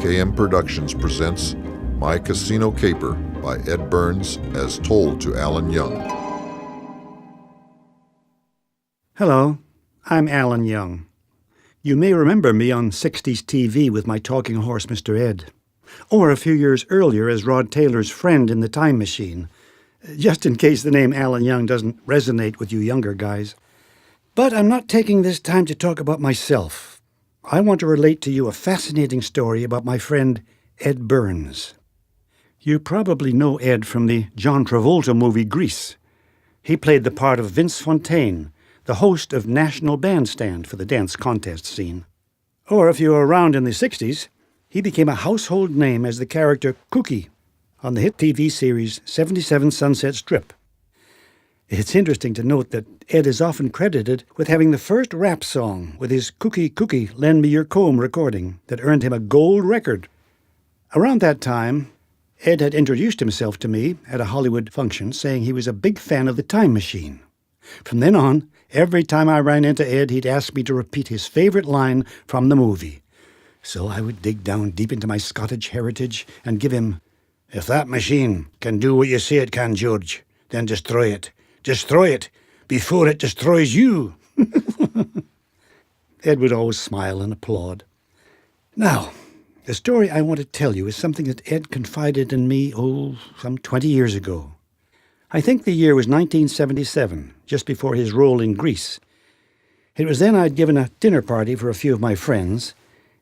KM Productions presents My Casino Caper by Ed Burns as told to Alan Young. Hello, I'm Alan Young. You may remember me on 60s TV with my talking horse, Mr. Ed, or a few years earlier as Rod Taylor's friend in The Time Machine, just in case the name Alan Young doesn't resonate with you younger guys. But I'm not taking this time to talk about myself. I want to relate to you a fascinating story about my friend Ed Burns. You probably know Ed from the John Travolta movie Grease. He played the part of Vince Fontaine, the host of National Bandstand for the dance contest scene. Or if you were around in the 60s, he became a household name as the character Cookie on the hit TV series 77 Sunset Strip. It's interesting to note that Ed is often credited with having the first rap song with his Cookie Cookie Lend Me Your Comb recording that earned him a gold record. Around that time, Ed had introduced himself to me at a Hollywood function saying he was a big fan of The Time Machine. From then on, every time I ran into Ed, he'd ask me to repeat his favorite line from the movie. So I would dig down deep into my Scottish heritage and give him, "If that machine can do what you say it can, George, then destroy it. Destroy it before it destroys you." Ed would always smile and applaud. Now, the story I want to tell you is something that Ed confided in me, some 20 years ago. I think the year was 1977, just before his role in Grease. It was then I'd given a dinner party for a few of my friends,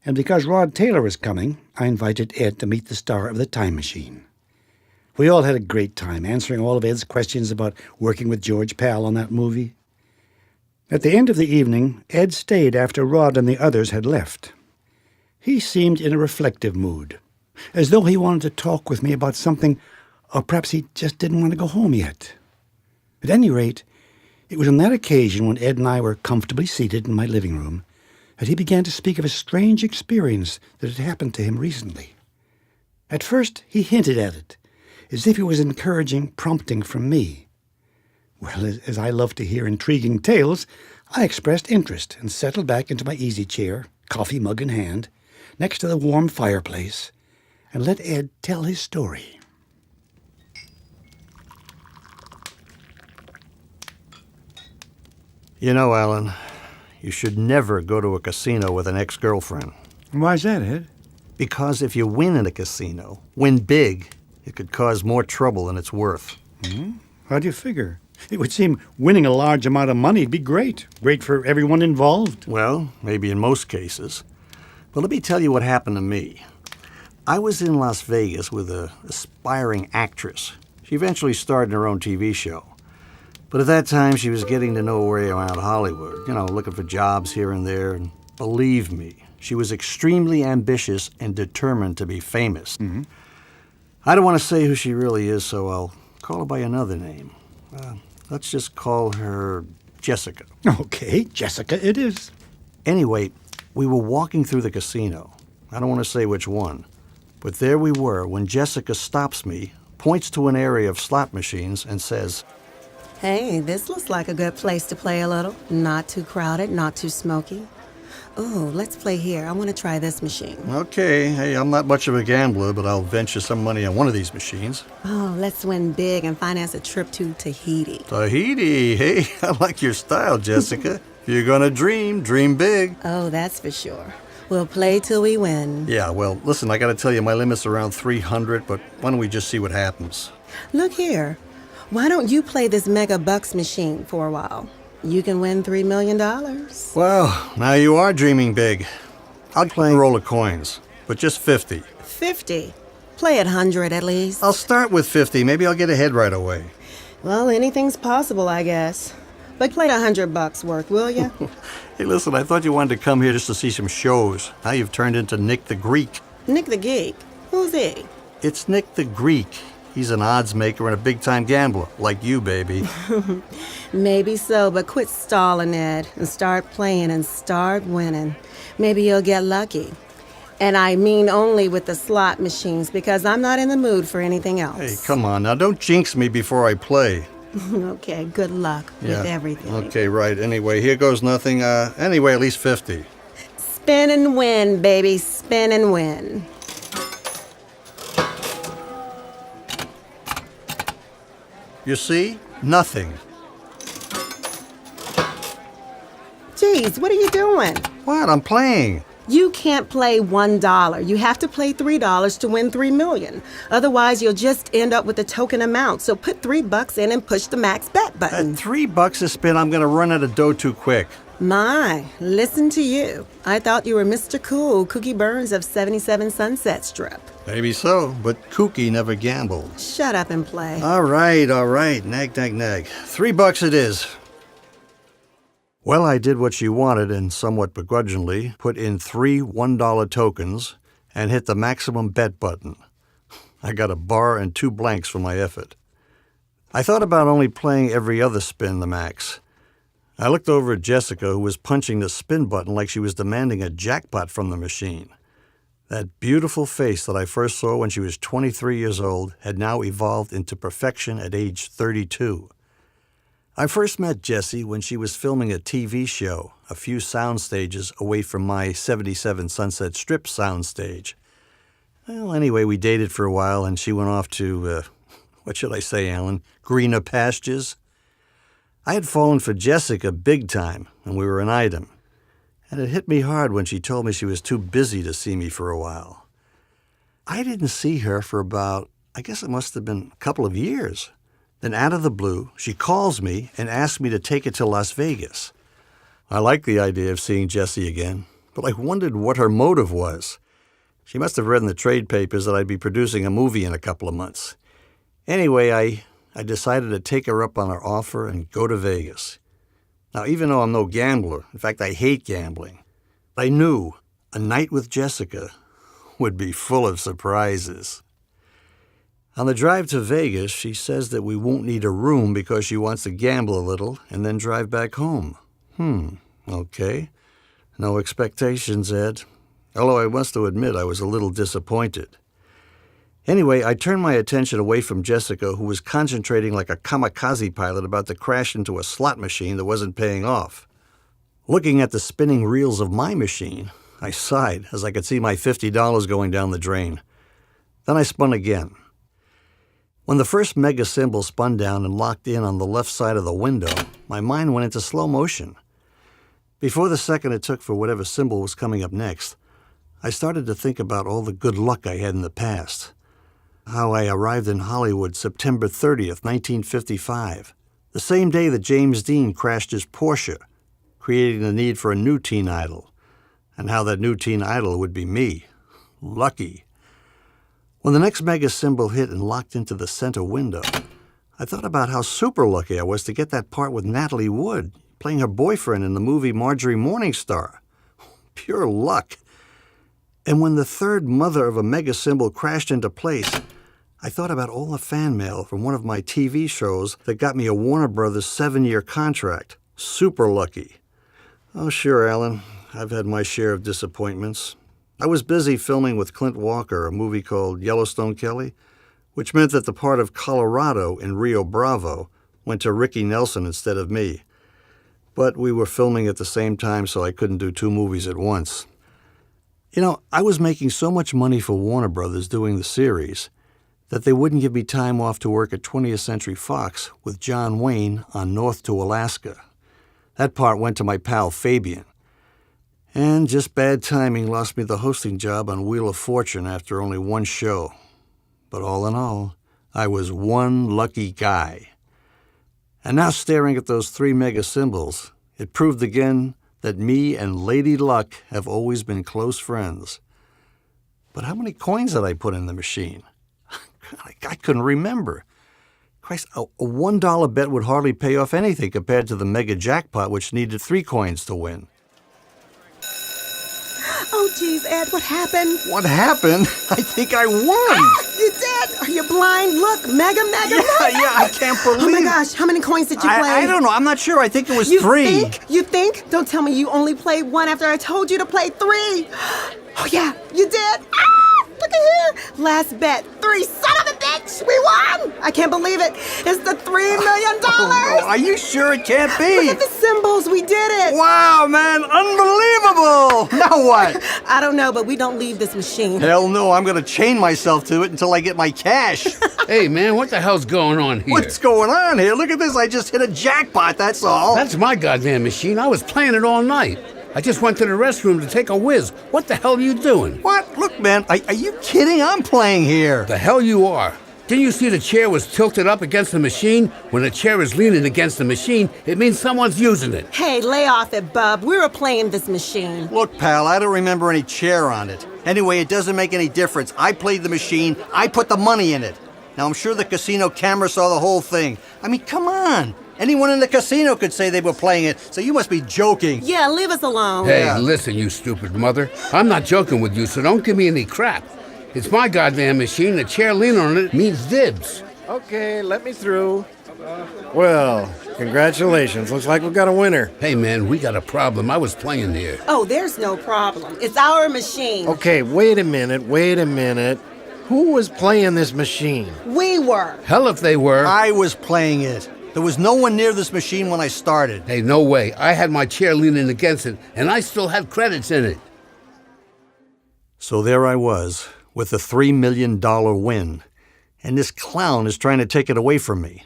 and because Rod Taylor was coming, I invited Ed to meet the star of The Time Machine. We all had a great time answering all of Ed's questions about working with George Pal on that movie. At the end of the evening, Ed stayed after Rod and the others had left. He seemed in a reflective mood, as though he wanted to talk with me about something, or perhaps he just didn't want to go home yet. At any rate, it was on that occasion when Ed and I were comfortably seated in my living room that he began to speak of a strange experience that had happened to him recently. At first, he hinted at it, as if it was encouraging prompting from me. Well, as I love to hear intriguing tales, I expressed interest and settled back into my easy chair, coffee mug in hand, next to the warm fireplace, and let Ed tell his story. You know, Alan, you should never go to a casino with an ex-girlfriend. Why's that, Ed? Because if you win in a casino, win big, it could cause more trouble than it's worth. How do you figure? It would seem winning a large amount of money would be great. Great for everyone involved. Well, maybe in most cases. But let me tell you what happened to me. I was in Las Vegas with an aspiring actress. She eventually starred in her own TV show. But at that time, she was getting to know her way around Hollywood, looking for jobs here and there. And believe me, she was extremely ambitious and determined to be famous. I don't want to say who she really is, so I'll call her by another name. Let's just call her Jessica. Okay, Jessica it is. Anyway, we were walking through the casino. I don't want to say which one. But there we were when Jessica stops me, points to an area of slot machines, and says, "Hey, this looks like a good place to play a little. Not too crowded, not too smoky. Ooh, let's play here. I want to try this machine." "Okay, hey, I'm not much of a gambler, but I'll venture some money on one of these machines." "Oh, let's win big and finance a trip to Tahiti." "Tahiti? Hey, I like your style, Jessica. If you're gonna dream big." "Oh, that's for sure. We'll play till we win." "Yeah, well, listen, I gotta tell you, my limit's around 300, but why don't we just see what happens?" "Look here. Why don't you play this Mega Bucks machine for a while? You can win $3 million. Well, now you are dreaming big. I'll play a roll of coins, but just 50. 50? Play at 100 at least. I'll start with 50. Maybe I'll get ahead right away. Well, anything's possible, I guess. But play $100 worth, will you? Hey, listen, I thought you wanted to come here just to see some shows. Now you've turned into Nick the Greek. Nick the Geek? Who's he? It's Nick the Greek. He's an odds maker and a big-time gambler, like you, baby. Maybe so, but quit stalling, Ed, and start playing and start winning. Maybe you'll get lucky. And I mean only with the slot machines, because I'm not in the mood for anything else. Hey, come on now. Don't jinx me before I play. Okay, good luck with everything. Okay, right. Anyway, here goes nothing. Anyway, at least 50. Spin and win, baby. Spin and win. You see? Nothing. Geez, what are you doing? What? I'm playing. You can't play $1. You have to play $3 to win $3 million. Otherwise, you'll just end up with a token amount. So put $3 in and push the max bet button. At $3 a spin, I'm going to run out of dough too quick. My, listen to you. I thought you were Mr. Cool, Cookie Burns of 77 Sunset Strip. Maybe so, but Kooky never gambled. Shut up and play. All right. Nag. $3 it is. Well, I did what she wanted and somewhat begrudgingly put in 3 $1 tokens and hit the maximum bet button. I got a bar and 2 blanks for my effort. I thought about only playing every other spin the max. I looked over at Jessica, who was punching the spin button like she was demanding a jackpot from the machine. That beautiful face that I first saw when she was 23 years old had now evolved into perfection at age 32. I first met Jessie when she was filming a TV show a few sound stages away from my 77 Sunset Strip soundstage. Well, anyway, we dated for a while and she went off to, what should I say, Alan? Greener pastures? I had fallen for Jessica big time, and we were an item. And it hit me hard when she told me she was too busy to see me for a while. I didn't see her for about, I guess it must have been a couple of years. Then out of the blue, she calls me and asks me to take her to Las Vegas. I liked the idea of seeing Jessie again, but I wondered what her motive was. She must have read in the trade papers that I'd be producing a movie in a couple of months. Anyway, I decided to take her up on her offer and go to Vegas. Now, even though I'm no gambler, in fact, I hate gambling, I knew a night with Jessica would be full of surprises. On the drive to Vegas, she says that we won't need a room because she wants to gamble a little and then drive back home. Okay. No expectations, Ed. Although I must admit I was a little disappointed. Anyway, I turned my attention away from Jessica, who was concentrating like a kamikaze pilot about to crash into a slot machine that wasn't paying off. Looking at the spinning reels of my machine, I sighed as I could see my $50 going down the drain. Then I spun again. When the first mega symbol spun down and locked in on the left side of the window, my mind went into slow motion. Before the second it took for whatever symbol was coming up next, I started to think about all the good luck I had in the past. How I arrived in Hollywood September 30th, 1955, the same day that James Dean crashed his Porsche, creating the need for a new teen idol, and how that new teen idol would be me. Lucky. When the next mega symbol hit and locked into the center window, I thought about how super lucky I was to get that part with Natalie Wood, playing her boyfriend in the movie Marjorie Morningstar. Pure luck. And when the third mother of a mega symbol crashed into place, I thought about all the fan mail from one of my TV shows that got me a Warner Brothers 7-year contract. Super lucky. Oh, sure, Alan. I've had my share of disappointments. I was busy filming with Clint Walker a movie called Yellowstone Kelly, which meant that the part of Colorado in Rio Bravo went to Ricky Nelson instead of me. But we were filming at the same time, so I couldn't do 2 movies at once. You know, I was making so much money for Warner Brothers doing the series that they wouldn't give me time off to work at 20th Century Fox with John Wayne on North to Alaska. That part went to my pal Fabian. And just bad timing lost me the hosting job on Wheel of Fortune after only 1 show. But all in all, I was one lucky guy. And now staring at those 3 mega symbols, it proved again that me and Lady Luck have always been close friends. But how many coins did I put in the machine? I couldn't remember. Christ, a $1 bet would hardly pay off anything compared to the mega jackpot, which needed 3 coins to win. Oh, geez, Ed, what happened? What happened? I think I won! You did! Are you blind? Look, mega. Yeah, I can't believe it. Oh my gosh, how many coins did you play? I don't know. I'm not sure. I think it was You 3. You think? Don't tell me you only played 1 after I told you to play 3. Oh, yeah, you did. Ah! Look at here. Last bet, 3. Son of a bitch, we won. I can't believe it. It's the $3 million. Oh, no. Are you sure it can't be? Look at the symbols. We did it. Wow, man, unbelievable. Now what? I don't know, but we don't leave this machine. Hell no, I'm going to chain myself to it until I get my cash. Hey, man, what the hell's going on here? What's going on here? Look at this. I just hit a jackpot, that's all. That's my goddamn machine. I was playing it all night. I just went to the restroom to take a whiz. What the hell are you doing? What? Look, man, are you kidding? I'm playing here. The hell you are. Didn't you see the chair was tilted up against the machine? When a chair is leaning against the machine, it means someone's using it. Hey, lay off it, bub. We were playing this machine. Look, pal, I don't remember any chair on it. Anyway, it doesn't make any difference. I played the machine. I put the money in it. Now, I'm sure the casino camera saw the whole thing. I mean, come on. Anyone in the casino could say they were playing it, so you must be joking. Yeah, leave us alone. Hey, Yeah. listen, you stupid mother. I'm not joking with you, so don't give me any crap. It's my goddamn machine. The chair leaning on it means dibs. Okay, let me through. Well, congratulations. Looks like we've got a winner. Hey, man, we got a problem. I was playing there. Oh, there's no problem. It's our machine. Okay, wait a minute. Who was playing this machine? We were. Hell if they were. I was playing it. There was no one near this machine when I started. Hey, no way. I had my chair leaning against it, and I still had credits in it. So there I was, with a $3 million win, and this clown is trying to take it away from me.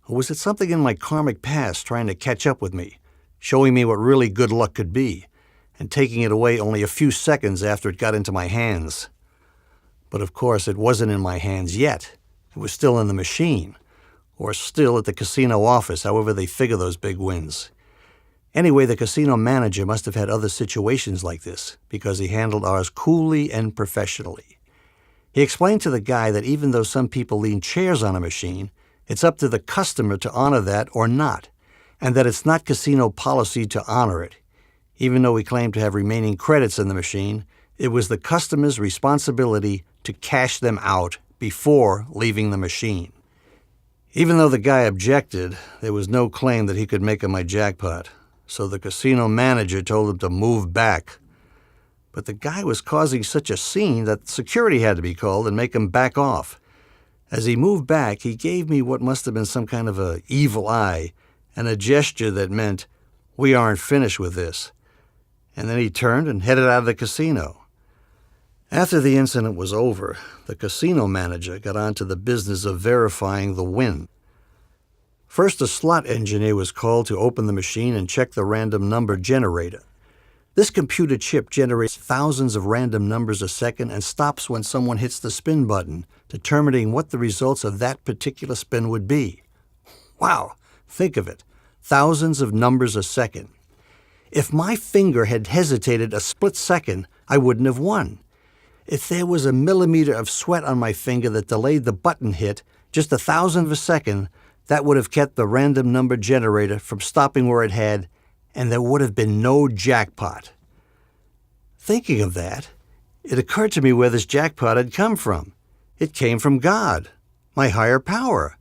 Or was it something in my karmic past trying to catch up with me, showing me what really good luck could be, and taking it away only a few seconds after it got into my hands? But of course, it wasn't in my hands yet. It was still in the machine, or still at the casino office, however they figure those big wins. Anyway, the casino manager must have had other situations like this, because he handled ours coolly and professionally. He explained to the guy that even though some people lean chairs on a machine, it's up to the customer to honor that or not, and that it's not casino policy to honor it. Even though we claimed to have remaining credits in the machine, it was the customer's responsibility to cash them out before leaving the machine. Even though the guy objected, there was no claim that he could make on my jackpot, so the casino manager told him to move back. But the guy was causing such a scene that security had to be called and make him back off. As he moved back, he gave me what must have been some kind of an evil eye and a gesture that meant, "We aren't finished with this." And then he turned and headed out of the casino. After the incident was over, the casino manager got on to the business of verifying the win. First, a slot engineer was called to open the machine and check the random number generator. This computer chip generates thousands of random numbers a second and stops when someone hits the spin button, determining what the results of that particular spin would be. Wow, think of it. Thousands of numbers a second. If my finger had hesitated a split second, I wouldn't have won. If there was a millimeter of sweat on my finger that delayed the button hit, just 1,000th of a second, that would have kept the random number generator from stopping where it had, and there would have been no jackpot. Thinking of that, it occurred to me where this jackpot had come from. It came from God, my higher power.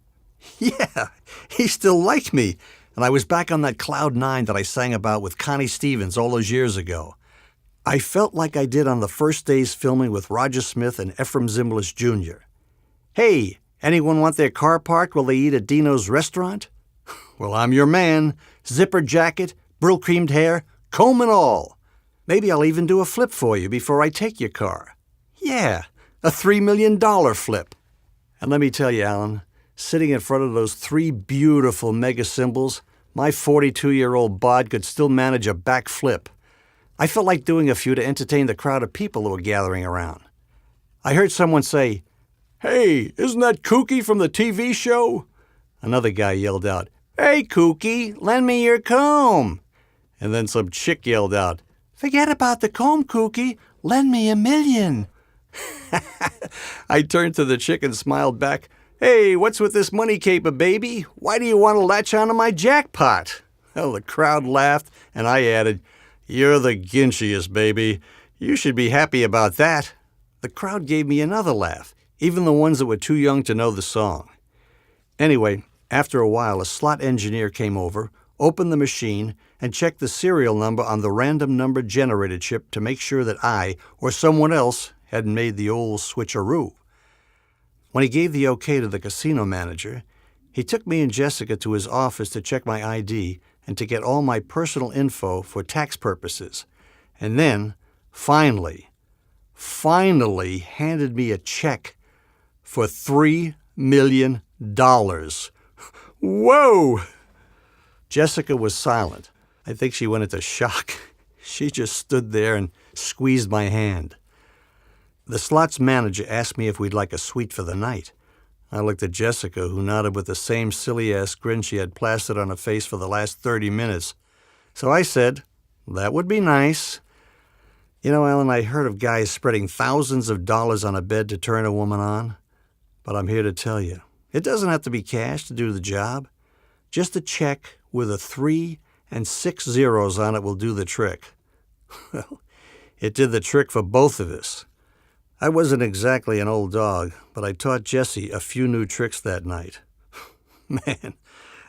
Yeah, he still liked me, and I was back on that cloud nine that I sang about with Connie Stevens all those years ago. I felt like I did on the first day's filming with Roger Smith and Ephraim Zimbalist Jr. Hey, anyone want their car parked while they eat at Dino's restaurant? Well, I'm your man. Zipper jacket, brill-creamed hair, comb and all. Maybe I'll even do a flip for you before I take your car. Yeah, a $3 million flip. And let me tell you, Alan, sitting in front of those 3 beautiful mega symbols, my 42-year-old bod could still manage a back flip. I felt like doing a few to entertain the crowd of people who were gathering around. I heard someone say, "Hey, isn't that Kooky from the TV show?" Another guy yelled out, "Hey, Kooky, lend me your comb." And then some chick yelled out, "Forget about the comb, Kooky, lend me $1 million." I turned to the chick and smiled back, "Hey, what's with this money caper, baby? Why do you want to latch onto my jackpot?" Well, the crowd laughed, and I added, "You're the ginchiest, baby. You should be happy about that." The crowd gave me another laugh, even the ones that were too young to know the song. Anyway, after a while, a slot engineer came over, opened the machine, and checked the serial number on the random number generator chip to make sure that I, or someone else, hadn't made the old switcheroo. When he gave the okay to the casino manager, he took me and Jessica to his office to check my ID and to get all my personal info for tax purposes. And then, finally handed me a check for $3 million. Whoa! Jessica was silent. I think she went into shock. She just stood there and squeezed my hand. The slots manager asked me if we'd like a suite for the night. I looked at Jessica, who nodded with the same silly-ass grin she had plastered on her face for the last 30 minutes. So I said, that would be nice. You know, Alan, I heard of guys spreading thousands of dollars on a bed to turn a woman on. But I'm here to tell you, it doesn't have to be cash to do the job. Just a check with a 3 and 6 zeros on it will do the trick. Well, it did the trick for both of us. I wasn't exactly an old dog, but I taught Jessie a few new tricks that night. Man,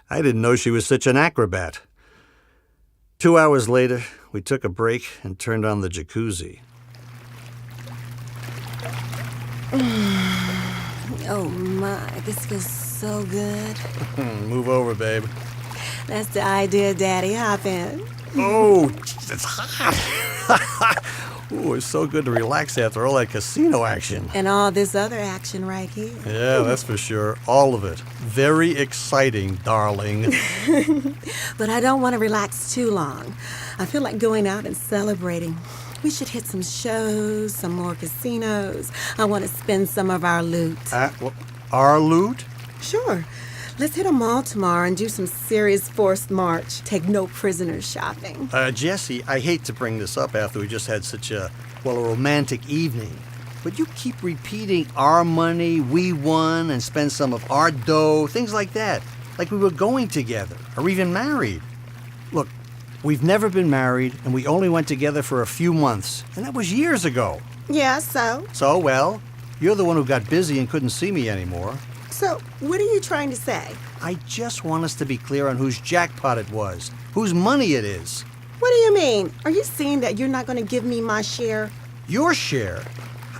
I didn't know she was such an acrobat. 2 hours later, we took a break and turned on the jacuzzi. Oh my, this feels so good. Move over, babe. That's the idea, Daddy. Hop in. Oh, it's hot. Ooh, it's so good to relax after all that casino action. And all this other action right here. Yeah, that's for sure. All of it. Very exciting, darling. But I don't want to relax too long. I feel like going out and celebrating. We should hit some shows, some more casinos. I want to spend some of our loot. Our loot? Sure. Let's hit a mall tomorrow and do some serious forced march. Take no prisoners shopping. Jessie, I hate to bring this up after we just had such a romantic evening. But you keep repeating our money, we won, and spend some of our dough, things like that. Like we were going together, or even married. Look, we've never been married, and we only went together for a few months, and that was years ago. Yeah, so? So, well, you're the one who got busy and couldn't see me anymore. So, what are you trying to say? I just want us to be clear on whose jackpot it was, whose money it is. What do you mean? Are you saying that you're not going to give me my share? Your share?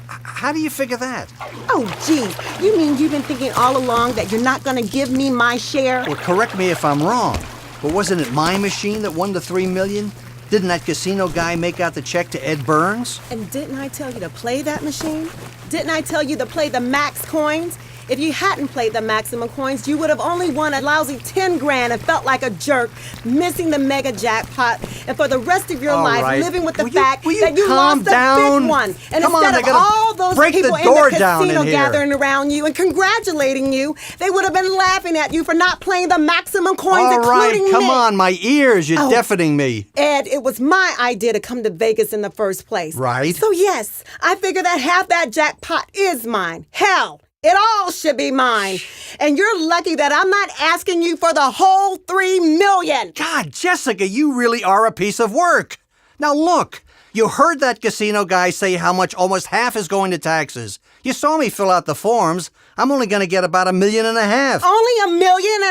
How do you figure that? Oh, geez. You mean you've been thinking all along that you're not going to give me my share? Well, correct me if I'm wrong, but wasn't it my machine that won the $3 million? Didn't that casino guy make out the check to Ed Burns? And didn't I tell you to play that machine? Didn't I tell you to play the max coins? If you hadn't played the maximum coins, you would have only won a lousy 10 grand and felt like a jerk, missing the mega jackpot, and for the rest of your life living with the fact that you lost the big one. And instead of all those people in the casino gathering around you and congratulating you, they would have been laughing at you for not playing the maximum coins, including me. Come on, my ears, you're deafening me. Ed, it was my idea to come to Vegas in the first place. Right. So yes, I figure that half that jackpot is mine. Hell, it all should be mine. And you're lucky that I'm not asking you for the whole $3 million. God, Jessica, you really are a piece of work. Now look, you heard that casino guy say how much almost half is going to taxes. You saw me fill out the forms. I'm only going to get about $1.5 million. Only $1.5 million?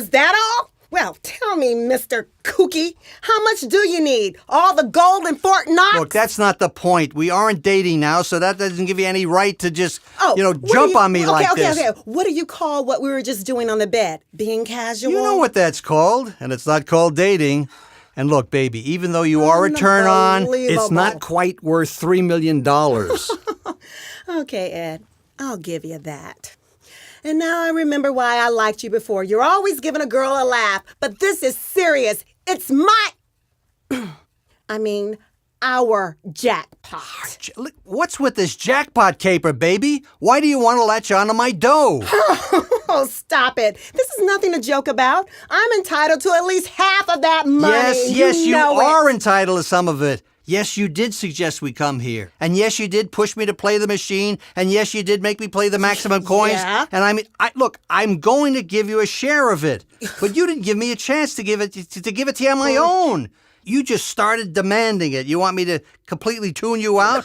Is that all? Well, tell me, Mr. Kooky, how much do you need? All the gold in Fort Knox? Look, that's not the point. We aren't dating now, so that doesn't give you any right to just, jump on me like this. Okay. What do you call what we were just doing on the bed? Being casual? You know what that's called, and it's not called dating. And look, baby, even though you are a turn-on, it's not quite worth $3 million. Okay, Ed, I'll give you that. And now I remember why I liked you before. You're always giving a girl a laugh, but this is serious. It's our jackpot. What's with this jackpot caper, baby? Why do you want to latch onto my dough? Oh, stop it. This is nothing to joke about. I'm entitled to at least half of that money. Yes, you are entitled to some of it. Yes, you did suggest we come here. And yes, you did push me to play the machine. And yes, you did make me play the maximum coins. Yeah. And look, I'm going to give you a share of it. But you didn't give me a chance to give it to you on my own. You just started demanding it. You want me to completely tune you out?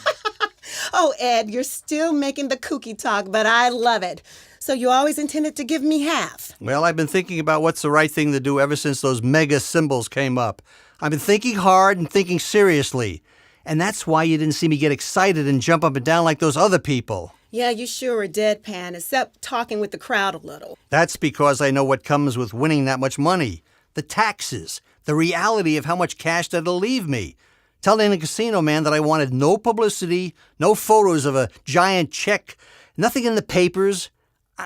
Oh, Ed, you're still making the kooky talk, but I love it. So you always intended to give me half? Well, I've been thinking about what's the right thing to do ever since those mega symbols came up. I've been thinking hard and thinking seriously. And that's why you didn't see me get excited and jump up and down like those other people. Yeah, you sure are deadpan, except talking with the crowd a little. That's because I know what comes with winning that much money. The taxes, the reality of how much cash that'll leave me. Telling the casino man that I wanted no publicity, no photos of a giant check, nothing in the papers.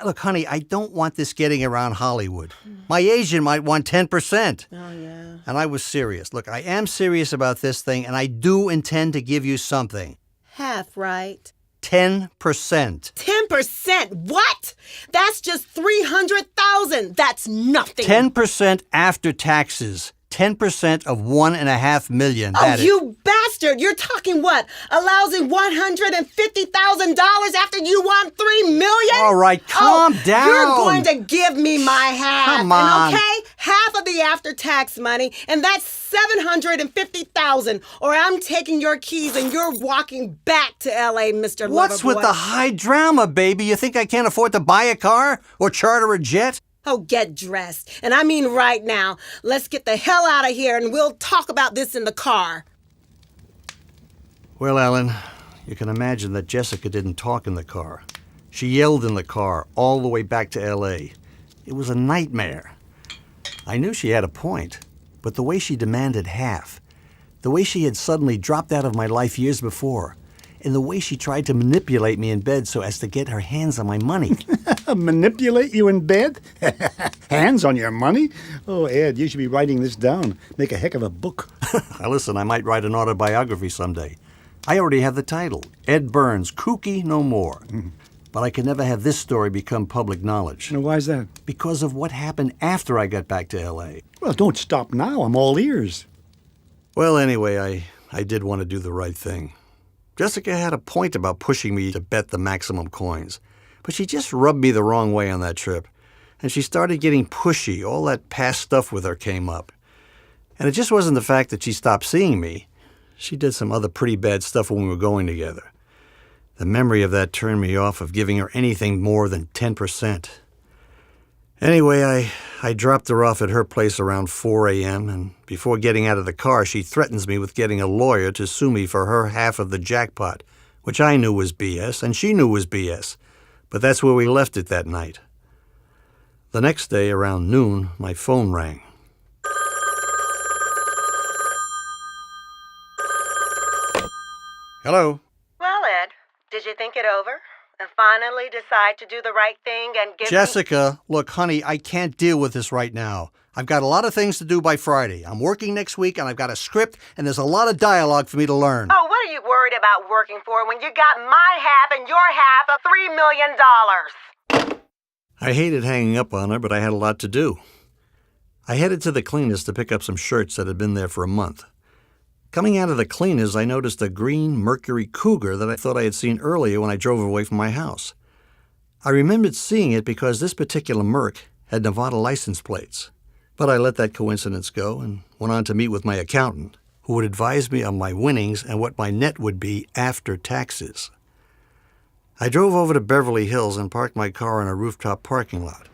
Look, honey, I don't want this getting around Hollywood. My agent might want 10%. Oh, yeah. And I was serious. Look, I am serious about this thing, and I do intend to give you something. Half, right? 10%. 10%? What? That's just $300,000. That's nothing. 10% after taxes. 10% of $1.5 million. Oh, you bastard! You're talking what? A lousy $150,000 after you won $3 million? All right, calm down. You're going to give me my half. Come on. And okay, half of the after-tax money, and that's $750,000. Or I'm taking your keys and you're walking back to L.A., Mr. What's Loverboy. with the high drama, baby? You think I can't afford to buy a car or charter a jet? Oh, get dressed. And I mean right now. Let's get the hell out of here and we'll talk about this in the car. Well, Ellen, you can imagine that Jessica didn't talk in the car. She yelled in the car all the way back to L.A. It was a nightmare. I knew she had a point, but the way she demanded half, the way she had suddenly dropped out of my life years before, and the way she tried to manipulate me in bed so as to get her hands on my money. Manipulate you in bed? Hands on your money? Oh, Ed, you should be writing this down. Make a heck of a book. Listen, I might write an autobiography someday. I already have the title, Ed Burns, Kooky No More. But I could never have this story become public knowledge. Now, why's that? Because of what happened after I got back to L.A. Well, don't stop now. I'm all ears. Well, anyway, I did want to do the right thing. Jessica had a point about pushing me to bet the maximum coins, but she just rubbed me the wrong way on that trip, and she started getting pushy. All that past stuff with her came up. And it just wasn't the fact that she stopped seeing me. She did some other pretty bad stuff when we were going together. The memory of that turned me off of giving her anything more than 10%. Anyway, I dropped her off at her place around 4 a.m., and before getting out of the car, she threatens me with getting a lawyer to sue me for her half of the jackpot, which I knew was BS, and she knew was BS. But that's where we left it that night. The next day, around noon, my phone rang. Hello? Well, Ed, did you think it over? And finally decide to do the right thing and give Jessica, look, honey, I can't deal with this right now. I've got a lot of things to do by Friday. I'm working next week, and I've got a script, and there's a lot of dialogue for me to learn. Oh, what are you worried about working for when you got my half and your half of $3 million? I hated hanging up on her, but I had a lot to do. I headed to the cleaners to pick up some shirts that had been there for a month. Coming out of the cleaners, I noticed a green Mercury Cougar that I thought I had seen earlier when I drove away from my house. I remembered seeing it because this particular Merc had Nevada license plates. But I let that coincidence go and went on to meet with my accountant, who would advise me on my winnings and what my net would be after taxes. I drove over to Beverly Hills and parked my car in a rooftop parking lot.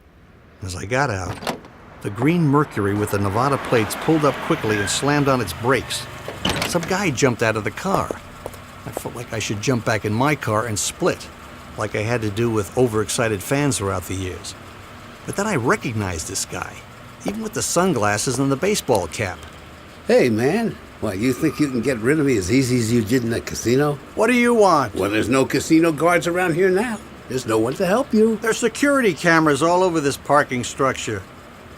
As I got out, the green Mercury with the Nevada plates pulled up quickly and slammed on its brakes. Some guy jumped out of the car. I felt like I should jump back in my car and split, like I had to do with overexcited fans throughout the years. But then I recognized this guy, even with the sunglasses and the baseball cap. Hey, man. What, you think you can get rid of me as easy as you did in the casino? What do you want? Well, there's no casino guards around here now. There's no one to help you. There's security cameras all over this parking structure.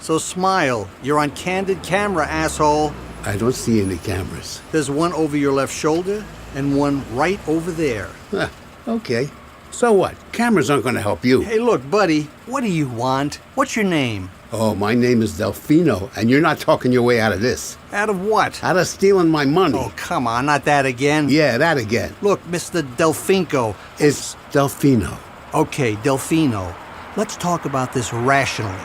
So smile. You're on candid camera, asshole. I don't see any cameras. There's one over your left shoulder and one right over there. Huh, okay. So what? Cameras aren't going to help you. Hey, look, buddy. What do you want? What's your name? Oh, my name is Delfino, and you're not talking your way out of this. Out of what? Out of stealing my money. Oh, come on, not that again. Yeah, that again. Look, Mr. Delfinco. It's Delfino. Okay, Delfino. Let's talk about this rationally.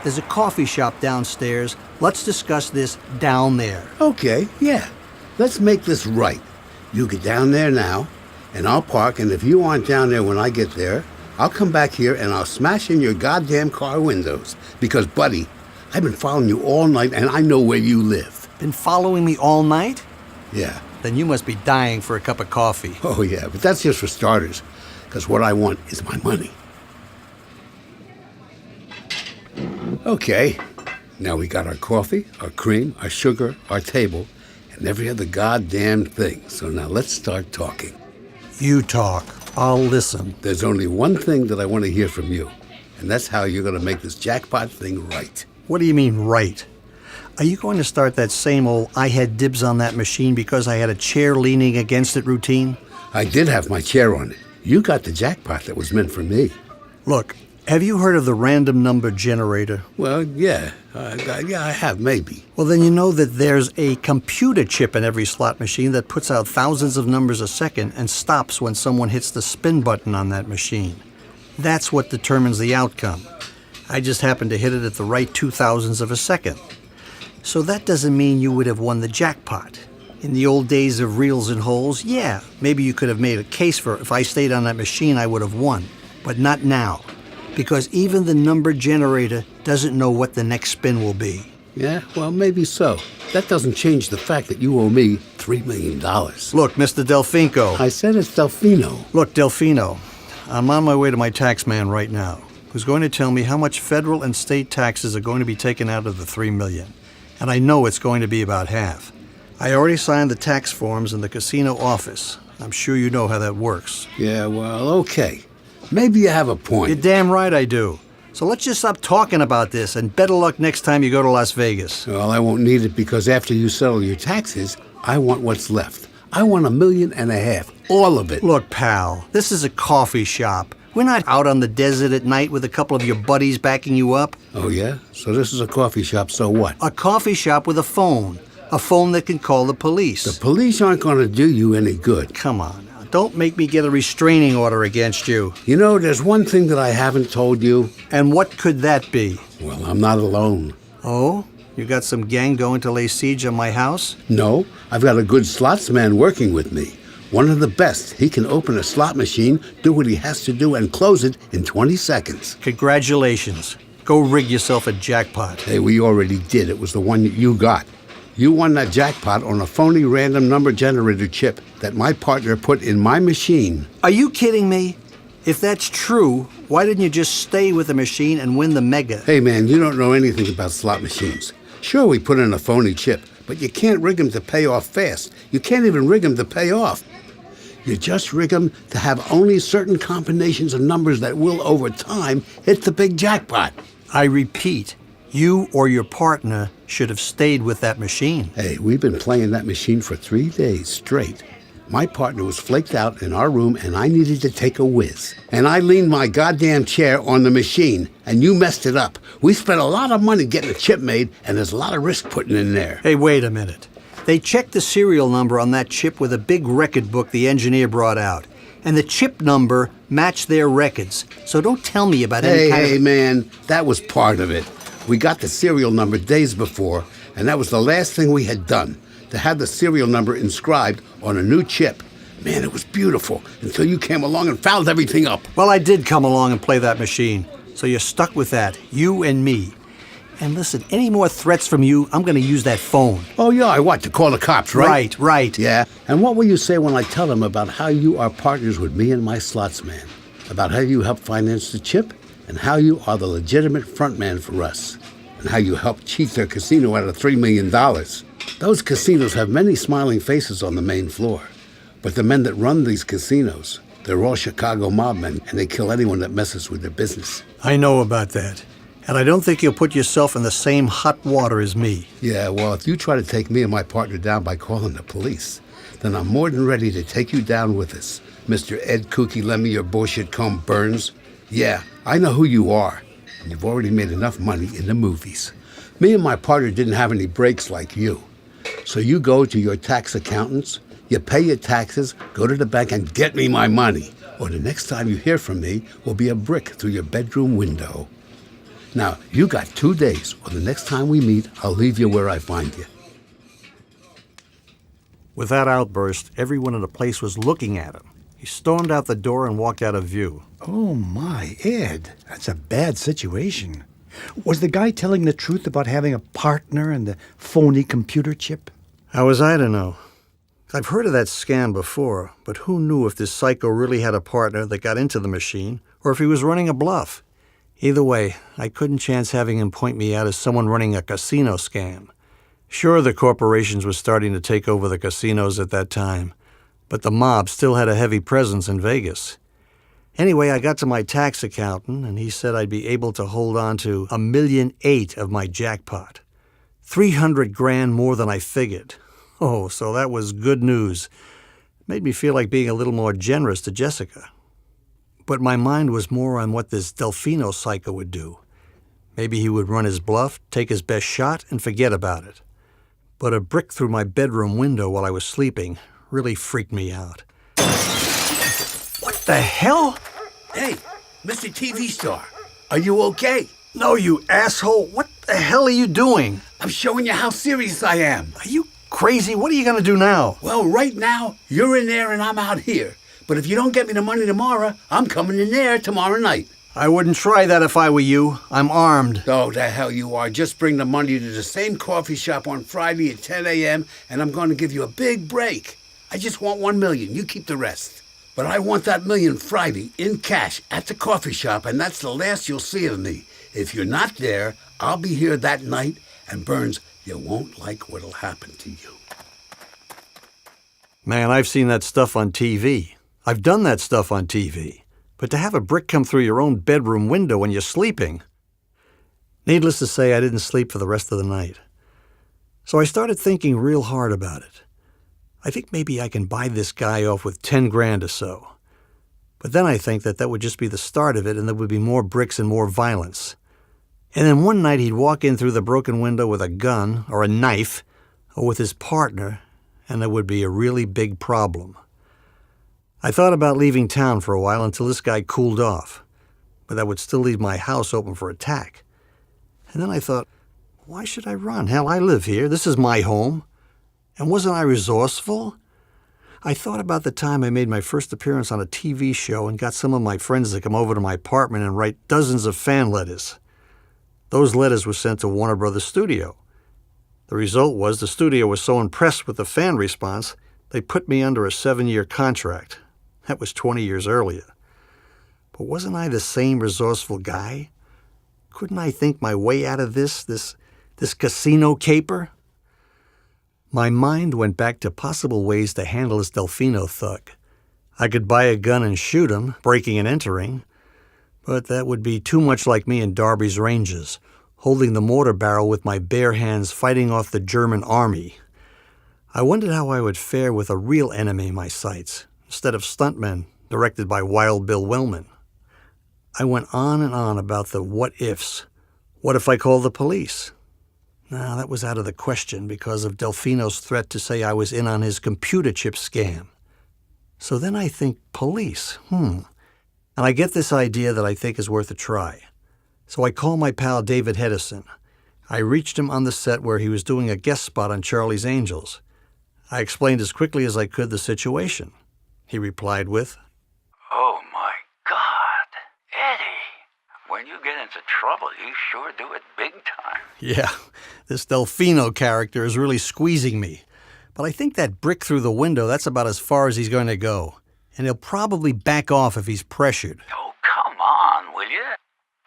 There's a coffee shop downstairs. Let's discuss this down there. Okay, yeah. Let's make this right. You get down there now, and I'll park, and if you aren't down there when I get there, I'll come back here and I'll smash in your goddamn car windows. Because, buddy, I've been following you all night, and I know where you live. Been following me all night? Yeah, then you must be dying for a cup of coffee. Oh, yeah, but that's just for starters, because what I want is my money. Okay, now we got our coffee, our cream, our sugar, our table, and every other goddamn thing. So now let's start talking. You talk. I'll listen. There's only one thing that I want to hear from you, and that's how you're going to make this jackpot thing right. What do you mean, right? Are you going to start that same old I had dibs on that machine because I had a chair leaning against it routine? I did have my chair on it. You got the jackpot that was meant for me. Look, have you heard of the random number generator? Well, yeah. I have, maybe. Well, then you know that there's a computer chip in every slot machine that puts out thousands of numbers a second and stops when someone hits the spin button on that machine. That's what determines the outcome. I just happened to hit it at the right 2,000ths of a second. So that doesn't mean you would have won the jackpot. In the old days of reels and holes, yeah, maybe you could have made a case for if I stayed on that machine I would have won. But not now. Because even the number generator doesn't know what the next spin will be. Yeah, well, maybe so. That doesn't change the fact that you owe me $3 million. Look, Mr. Delfinco. I said it's Delfino. Look, Delfino, I'm on my way to my tax man right now, who's going to tell me how much federal and state taxes are going to be taken out of the $3 million. And I know it's going to be about half. I already signed the tax forms in the casino office. I'm sure you know how that works. Yeah, well, okay. Maybe you have a point. You're damn right I do. So let's just stop talking about this, and better luck next time you go to Las Vegas. Well, I won't need it because after you settle your taxes, I want what's left. I want $1.5 million, all of it. Look, pal, this is a coffee shop. We're not out on the desert at night with a couple of your buddies backing you up. Oh, yeah? So this is a coffee shop, so what? A coffee shop with a phone that can call the police. The police aren't going to do you any good. Come on now, don't make me get a restraining order against you. You know, there's one thing that I haven't told you. And what could that be? Well, I'm not alone. Oh? You got some gang going to lay siege on my house? No, I've got a good slots man working with me. One of the best. He can open a slot machine, do what he has to do, and close it in 20 seconds. Congratulations. Go rig yourself a jackpot. Hey, we already did. It was the one that you got. You won that jackpot on a phony random number generator chip that my partner put in my machine. Are you kidding me? If that's true, why didn't you just stay with the machine and win the mega? Hey, man, you don't know anything about slot machines. Sure, we put in a phony chip, but you can't rig them to pay off fast. You can't even rig them to pay off. You just rig them to have only certain combinations of numbers that will, over time, hit the big jackpot. I repeat, you or your partner should have stayed with that machine. Hey, we've been playing that machine for 3 days straight. My partner was flaked out in our room, and I needed to take a whiz. And I leaned my goddamn chair on the machine, and you messed it up. We spent a lot of money getting a chip made, and there's a lot of risk putting in there. Hey, wait a minute. They checked the serial number on that chip with a big record book the engineer brought out. And the chip number matched their records. So don't tell me about any kind of... Hey, man, that was part of it. We got the serial number days before, and that was the last thing we had done, to have the serial number inscribed on a new chip. Man, it was beautiful, until you came along and fouled everything up. Well, I did come along and play that machine. So you're stuck with that, you and me. And listen, any more threats from you, I'm going to use that phone. Oh, yeah, I want to call the cops, right? Right. Yeah, and what will you say when I tell them about how you are partners with me and my slots man? About how you help finance the chip, and how you are the legitimate front man for us, and how you helped cheat their casino out of $3 million. Those casinos have many smiling faces on the main floor, but the men that run these casinos, they're all Chicago mob men, and they kill anyone that messes with their business. I know about that. And I don't think you'll put yourself in the same hot water as me. Yeah, well, if you try to take me and my partner down by calling the police, then I'm more than ready to take you down with us, Mr. Ed Kooky Lemmy, your bullshit comb Burns. Yeah, I know who you are, and you've already made enough money in the movies. Me and my partner didn't have any breaks like you. So you go to your tax accountants, you pay your taxes, go to the bank and get me my money, or the next time you hear from me will be a brick through your bedroom window. Now, you got 2 days, or the next time we meet, I'll leave you where I find you. With that outburst, everyone in the place was looking at him. He stormed out the door and walked out of view. Oh, my, Ed. That's a bad situation. Was the guy telling the truth about having a partner and the phony computer chip? How was I to know? I've heard of that scam before, but who knew if this psycho really had a partner that got into the machine, or if he was running a bluff? Either way, I couldn't chance having him point me out as someone running a casino scam. Sure, the corporations were starting to take over the casinos at that time, but the mob still had a heavy presence in Vegas. Anyway, I got to my tax accountant, and he said I'd be able to hold on to $1.8 million of my jackpot. $300,000 more than I figured. Oh, so that was good news. Made me feel like being a little more generous to Jessica. But my mind was more on what this Delfino psycho would do. Maybe he would run his bluff, take his best shot, and forget about it. But a brick through my bedroom window while I was sleeping really freaked me out. What the hell? Hey, Mr. TV star, are you okay? No, you asshole. What the hell are you doing? I'm showing you how serious I am. Are you crazy? What are you going to do now? Well, right now, you're in there and I'm out here. But if you don't get me the money tomorrow, I'm coming in there tomorrow night. I wouldn't try that if I were you. I'm armed. Oh, the hell you are. Just bring the money to the same coffee shop on Friday at 10 a.m. and I'm going to give you a big break. I just want $1 million. You keep the rest. But I want that $1 million Friday in cash at the coffee shop, and that's the last you'll see of me. If you're not there, I'll be here that night, and Burns, you won't like what'll happen to you. Man, I've seen that stuff on TV. I've done that stuff on TV. But to have a brick come through your own bedroom window when you're sleeping... Needless to say, I didn't sleep for the rest of the night. So I started thinking real hard about it. I think maybe I can buy this guy off with $10,000 or so. But then I think that would just be the start of it, and there would be more bricks and more violence. And then one night he'd walk in through the broken window with a gun or a knife or with his partner, and there would be a really big problem. I thought about leaving town for a while until this guy cooled off, but that would still leave my house open for attack. And then I thought, why should I run? Hell, I live here. This is my home. And wasn't I resourceful? I thought about the time I made my first appearance on a TV show and got some of my friends to come over to my apartment and write dozens of fan letters. Those letters were sent to Warner Brothers Studio. The result was the studio was so impressed with the fan response, they put me under a 7-year contract. That was 20 years earlier. But wasn't I the same resourceful guy? Couldn't I think my way out of this casino caper? My mind went back to possible ways to handle this Delfino thug. I could buy a gun and shoot him, breaking and entering, but that would be too much like me in Darby's Rangers, holding the mortar barrel with my bare hands fighting off the German army. I wondered how I would fare with a real enemy in my sights, instead of stuntmen directed by Wild Bill Wellman. I went on and on about the what-ifs. What if I called the police? No, that was out of the question because of Delfino's threat to say I was in on his computer chip scam. So then I think police, And I get this idea that I think is worth a try. So I call my pal David Hedison. I reached him on the set where he was doing a guest spot on Charlie's Angels. I explained as quickly as I could the situation. He replied with, "Oh my God, Eddie, when you get into trouble, you sure do it big time." Yeah, this Delfino character is really squeezing me. But I think that brick through the window, that's about as far as he's going to go. And he'll probably back off if he's pressured. Oh, come on, will you?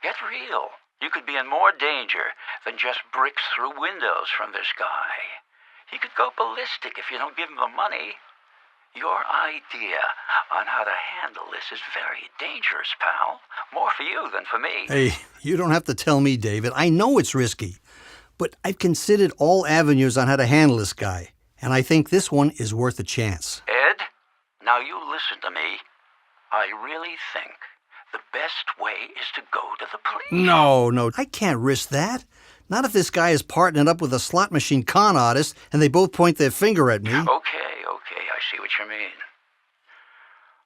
Get real. You could be in more danger than just bricks through windows from this guy. He could go ballistic if you don't give him the money. Your idea on how to handle this is very dangerous, pal. More for you than for me. Hey, you don't have to tell me, David. I know it's risky. But I've considered all avenues on how to handle this guy. And I think this one is worth a chance. Ed, now you listen to me. I really think the best way is to go to the police. No, I can't risk that. Not if this guy is partnered up with a slot machine con artist and they both point their finger at me. Okay, I see what you mean.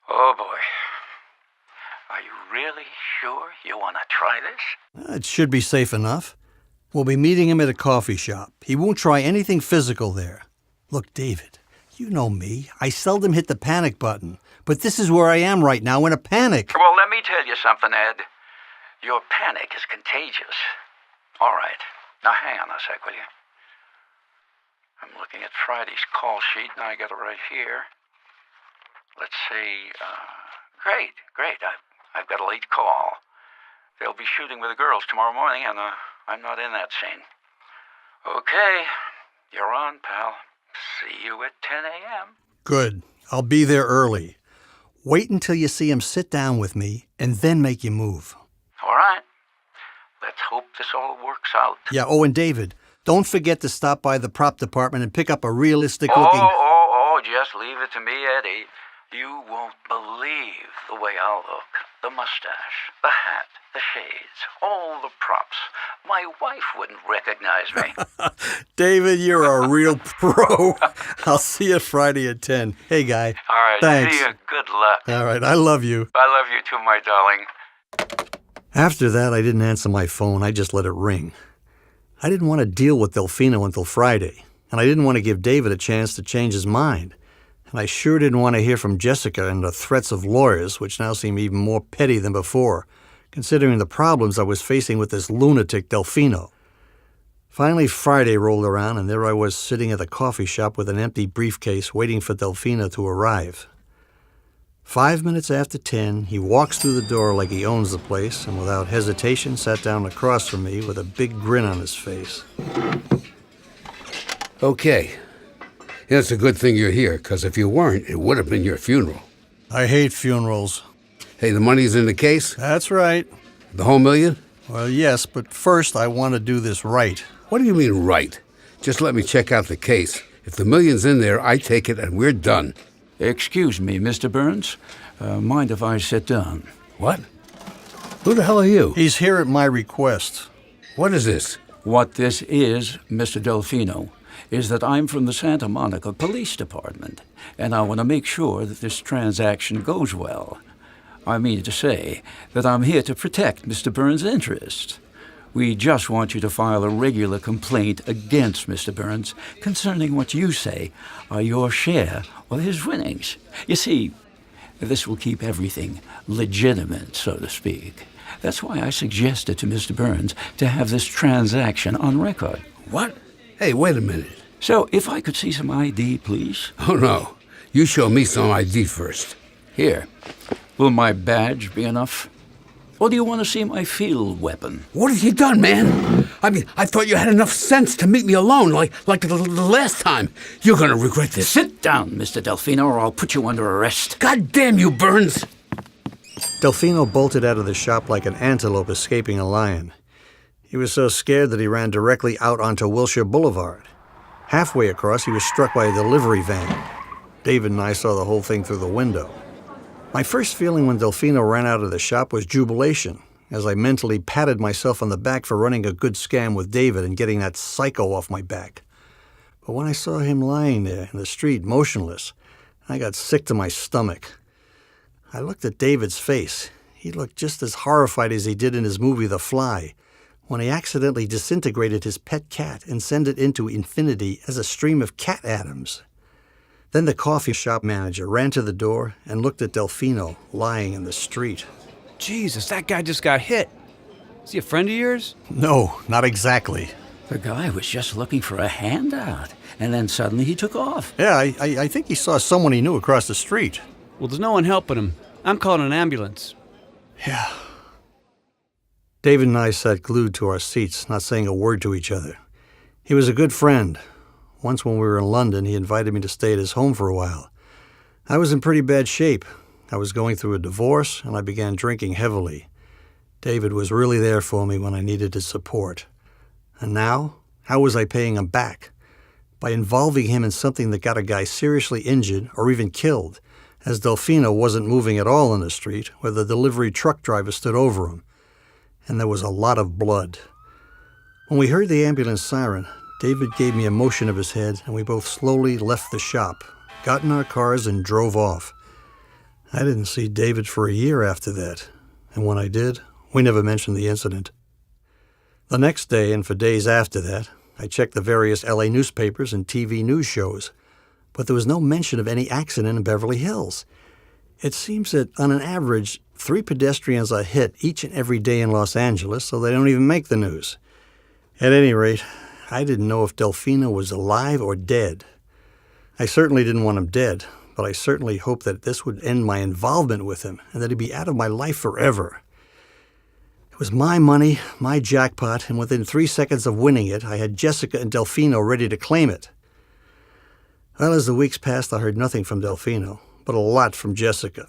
Oh, boy. Are you really sure you want to try this? It should be safe enough. We'll be meeting him at a coffee shop. He won't try anything physical there. Look, David, you know me. I seldom hit the panic button. But this is where I am right now, in a panic. Well, let me tell you something, Ed. Your panic is contagious. All right. Now, hang on a sec, will you? I'm looking Looking at Friday's call sheet, and I got it right here. Let's see, great. I've got a late call. They'll be shooting with the girls tomorrow morning, and I'm not in that scene. Okay, you're on, pal. See you at 10 a.m. Good. I'll be there early. Wait until you see him sit down with me, and then make your move. All right. Let's hope this all works out. Yeah, oh, and David, don't forget to stop by the prop department and pick up a realistic-looking... Oh, just leave it to me, Eddie. You won't believe the way I'll look. The mustache, the hat, the shades, all the props. My wife wouldn't recognize me. David, you're a real pro. I'll see you Friday at 10. Hey, guy. All right, thanks. see you. Good luck. All right, I love you. I love you too, my darling. After that, I didn't answer my phone. I just let it ring. I didn't want to deal with Delfino until Friday, and I didn't want to give David a chance to change his mind. And I sure didn't want to hear from Jessica and the threats of lawyers, which now seem even more petty than before, considering the problems I was facing with this lunatic Delfino. Finally, Friday rolled around, and there I was sitting at the coffee shop with an empty briefcase waiting for Delfino to arrive. 5 minutes after 10, he walks through the door like he owns the place, and without hesitation sat down across from me with a big grin on his face. Okay. It's a good thing you're here, because if you weren't, it would have been your funeral. I hate funerals. Hey, the money's in the case? That's right. The whole $1 million? Well, yes, but first I want to do this right. What do you mean, right? Just let me check out the case. If the million's in there, I take it and we're done. Excuse me, Mr. Burns. Mind if I sit down? What? Who the hell are you? He's here at my request. What is this? What this is, Mr. Delfino, is that I'm from the Santa Monica Police Department, and I want to make sure that this transaction goes well. I mean to say that I'm here to protect Mr. Burns' interests. We just want you to file a regular complaint against Mr. Burns concerning what you say are your share of his winnings. You see, this will keep everything legitimate, so to speak. That's why I suggested to Mr. Burns to have this transaction on record. What? Hey, wait a minute. So, if I could see some ID, please. Oh, no. You show me some ID first. Here. Will my badge be enough? Or do you want to see my field weapon? What have you done, man? I mean, I thought you had enough sense to meet me alone, like the last time. You're gonna regret this. Sit down, Mr. Delfino, or I'll put you under arrest. God damn you, Burns! Delfino bolted out of the shop like an antelope escaping a lion. He was so scared that he ran directly out onto Wilshire Boulevard. Halfway across, he was struck by a delivery van. David and I saw the whole thing through the window. My first feeling when Delfino ran out of the shop was jubilation, as I mentally patted myself on the back for running a good scam with David and getting that psycho off my back. But when I saw him lying there in the street, motionless, I got sick to my stomach. I looked at David's face. He looked just as horrified as he did in his movie The Fly, when he accidentally disintegrated his pet cat and sent it into infinity as a stream of cat atoms. Then the coffee shop manager ran to the door and looked at Delfino lying in the street. Jesus, that guy just got hit. Is he a friend of yours? No, not exactly. The guy was just looking for a handout, and then suddenly he took off. Yeah, I think he saw someone he knew across the street. Well, there's no one helping him. I'm calling an ambulance. Yeah. David and I sat glued to our seats, not saying a word to each other. He was a good friend. Once when we were in London, he invited me to stay at his home for a while. I was in pretty bad shape. I was going through a divorce, and I began drinking heavily. David was really there for me when I needed his support. And now, how was I paying him back? By involving him in something that got a guy seriously injured or even killed, as Delfino wasn't moving at all in the street, where the delivery truck driver stood over him. And there was a lot of blood. When we heard the ambulance siren, David gave me a motion of his head, and we both slowly left the shop, got in our cars, and drove off. I didn't see David for a year after that, and when I did, we never mentioned the incident. The next day, and for days after that, I checked the various LA newspapers and TV news shows, but there was no mention of any accident in Beverly Hills. It seems that, on an average, 3 pedestrians are hit each and every day in Los Angeles, so they don't even make the news. At any rate, I didn't know if Delfino was alive or dead. I certainly didn't want him dead, but I certainly hoped that this would end my involvement with him and that he'd be out of my life forever. It was my money, my jackpot, and within 3 seconds of winning it, I had Jessica and Delfino ready to claim it. Well, as the weeks passed, I heard nothing from Delfino, but a lot from Jessica.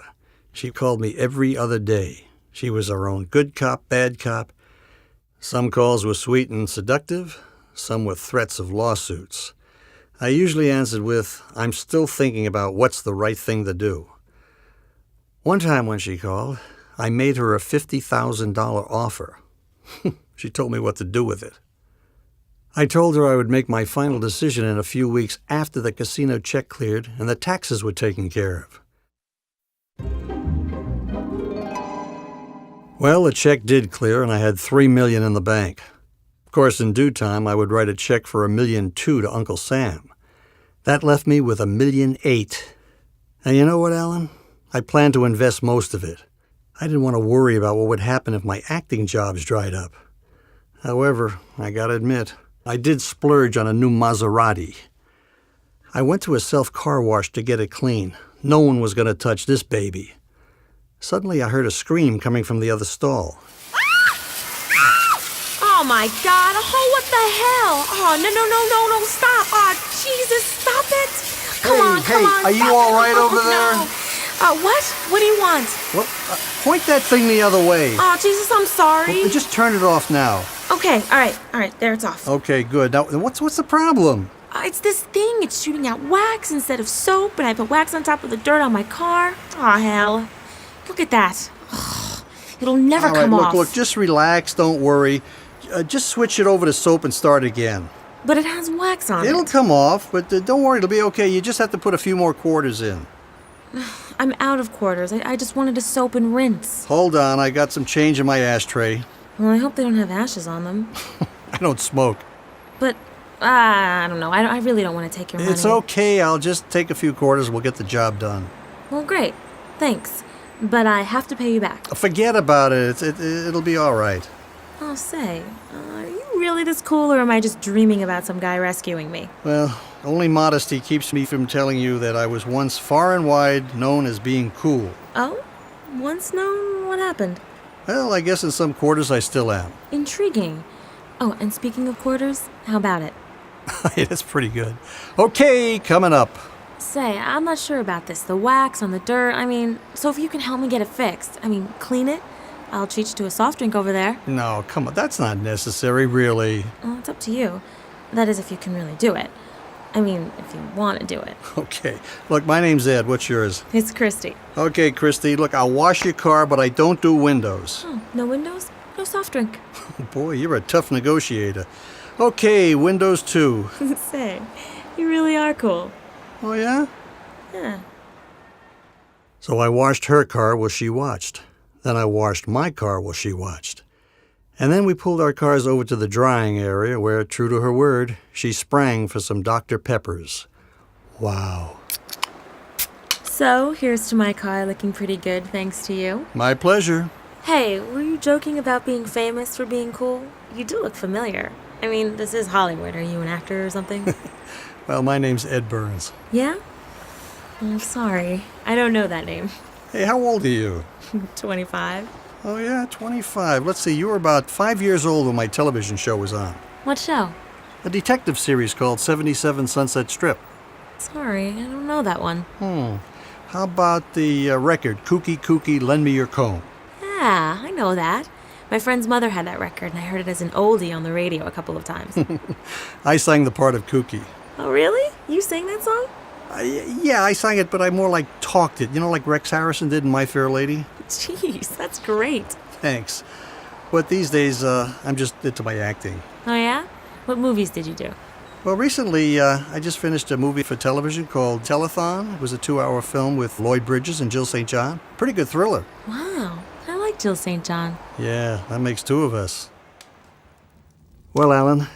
She called me every other day. She was her own good cop, bad cop. Some calls were sweet and seductive, some with threats of lawsuits. I usually answered with, "I'm still thinking about what's the right thing to do." One time when she called, I made her a $50,000 offer. She told me what to do with it. I told her I would make my final decision in a few weeks after the casino check cleared and the taxes were taken care of. Well, the check did clear and I had $3 million in the bank. Of course, in due time, I would write a check for $1.2 million to Uncle Sam. That left me with $1.8 million. And you know what, Alan? I planned to invest most of it. I didn't want to worry about what would happen if my acting jobs dried up. However, I gotta admit, I did splurge on a new Maserati. I went to a self-car wash to get it clean. No one was going to touch this baby. Suddenly, I heard a scream coming from the other stall. Oh my God! Oh, what the hell? Oh, no, stop! Oh, Jesus, stop it! Come on, are you all right over there? No. What? What do you want? What? Point that thing the other way. Oh, Jesus, I'm sorry. Well, just turn it off now. Okay, all right, there it's off. Okay, good. Now, what's the problem? It's this thing. It's shooting out wax instead of soap, and I put wax on top of the dirt on my car. Oh, hell. Look at that. Ugh, it'll never come off. Look, just relax. Don't worry. Just switch it over to soap and start again. But it has wax on it. It'll come off, but don't worry. It'll be okay. You just have to put a few more quarters in. I'm out of quarters. I just wanted to soap and rinse. Hold on. I got some change in my ashtray. Well, I hope they don't have ashes on them. I don't smoke. But, I don't know. I really don't want to take your money. It's okay. I'll just take a few quarters. We'll get the job done. Well, great. Thanks. But I have to pay you back. Forget about it. It'll be all right. Oh, say, are you really this cool, or am I just dreaming about some guy rescuing me? Well, only modesty keeps me from telling you that I was once far and wide known as being cool. Oh? Once known? What happened? Well, I guess in some quarters I still am. Intriguing. Oh, and speaking of quarters, how about it? That's pretty good. Okay, coming up. Say, I'm not sure about this. The wax on the dirt, so if you can help me get it fixed, clean it, I'll treat you to a soft drink over there. No, come on, that's not necessary, really. Well, it's up to you. That is, if you can really do it. If you want to do it. Okay. Look, my name's Ed. What's yours? It's Christy. Okay, Christy. Look, I'll wash your car, but I don't do windows. Oh, no windows? No soft drink. Boy, you're a tough negotiator. Okay, windows too. Say, you really are cool. Oh, yeah? Yeah. So I washed her car while she watched. Then I washed my car while she watched. And then we pulled our cars over to the drying area where, true to her word, she sprang for some Dr. Peppers. Wow. So, here's to my car looking pretty good thanks to you. My pleasure. Hey, were you joking about being famous for being cool? You do look familiar. This is Hollywood. Are you an actor or something? Well, my name's Ed Burns. Yeah? I'm sorry. I don't know that name. Hey, how old are you? 25. Oh, yeah, 25. Let's see, you were about 5 years old when my television show was on. What show? A detective series called 77 Sunset Strip. Sorry, I don't know that one. How about the record, Kooky Kooky, Lend Me Your Comb? Yeah, I know that. My friend's mother had that record, and I heard it as an oldie on the radio a couple of times. I sang the part of Kooky. Oh, really? You sang that song? Yeah, I sang it, but I more like talked it. Like Rex Harrison did in My Fair Lady? Jeez, that's great. Thanks. But these days, I'm just into my acting. Oh, yeah? What movies did you do? Well, recently, I just finished a movie for television called Telethon. It was a 2-hour film with Lloyd Bridges and Jill St. John. Pretty good thriller. Wow, I like Jill St. John. Yeah, that makes two of us. Well, Alan,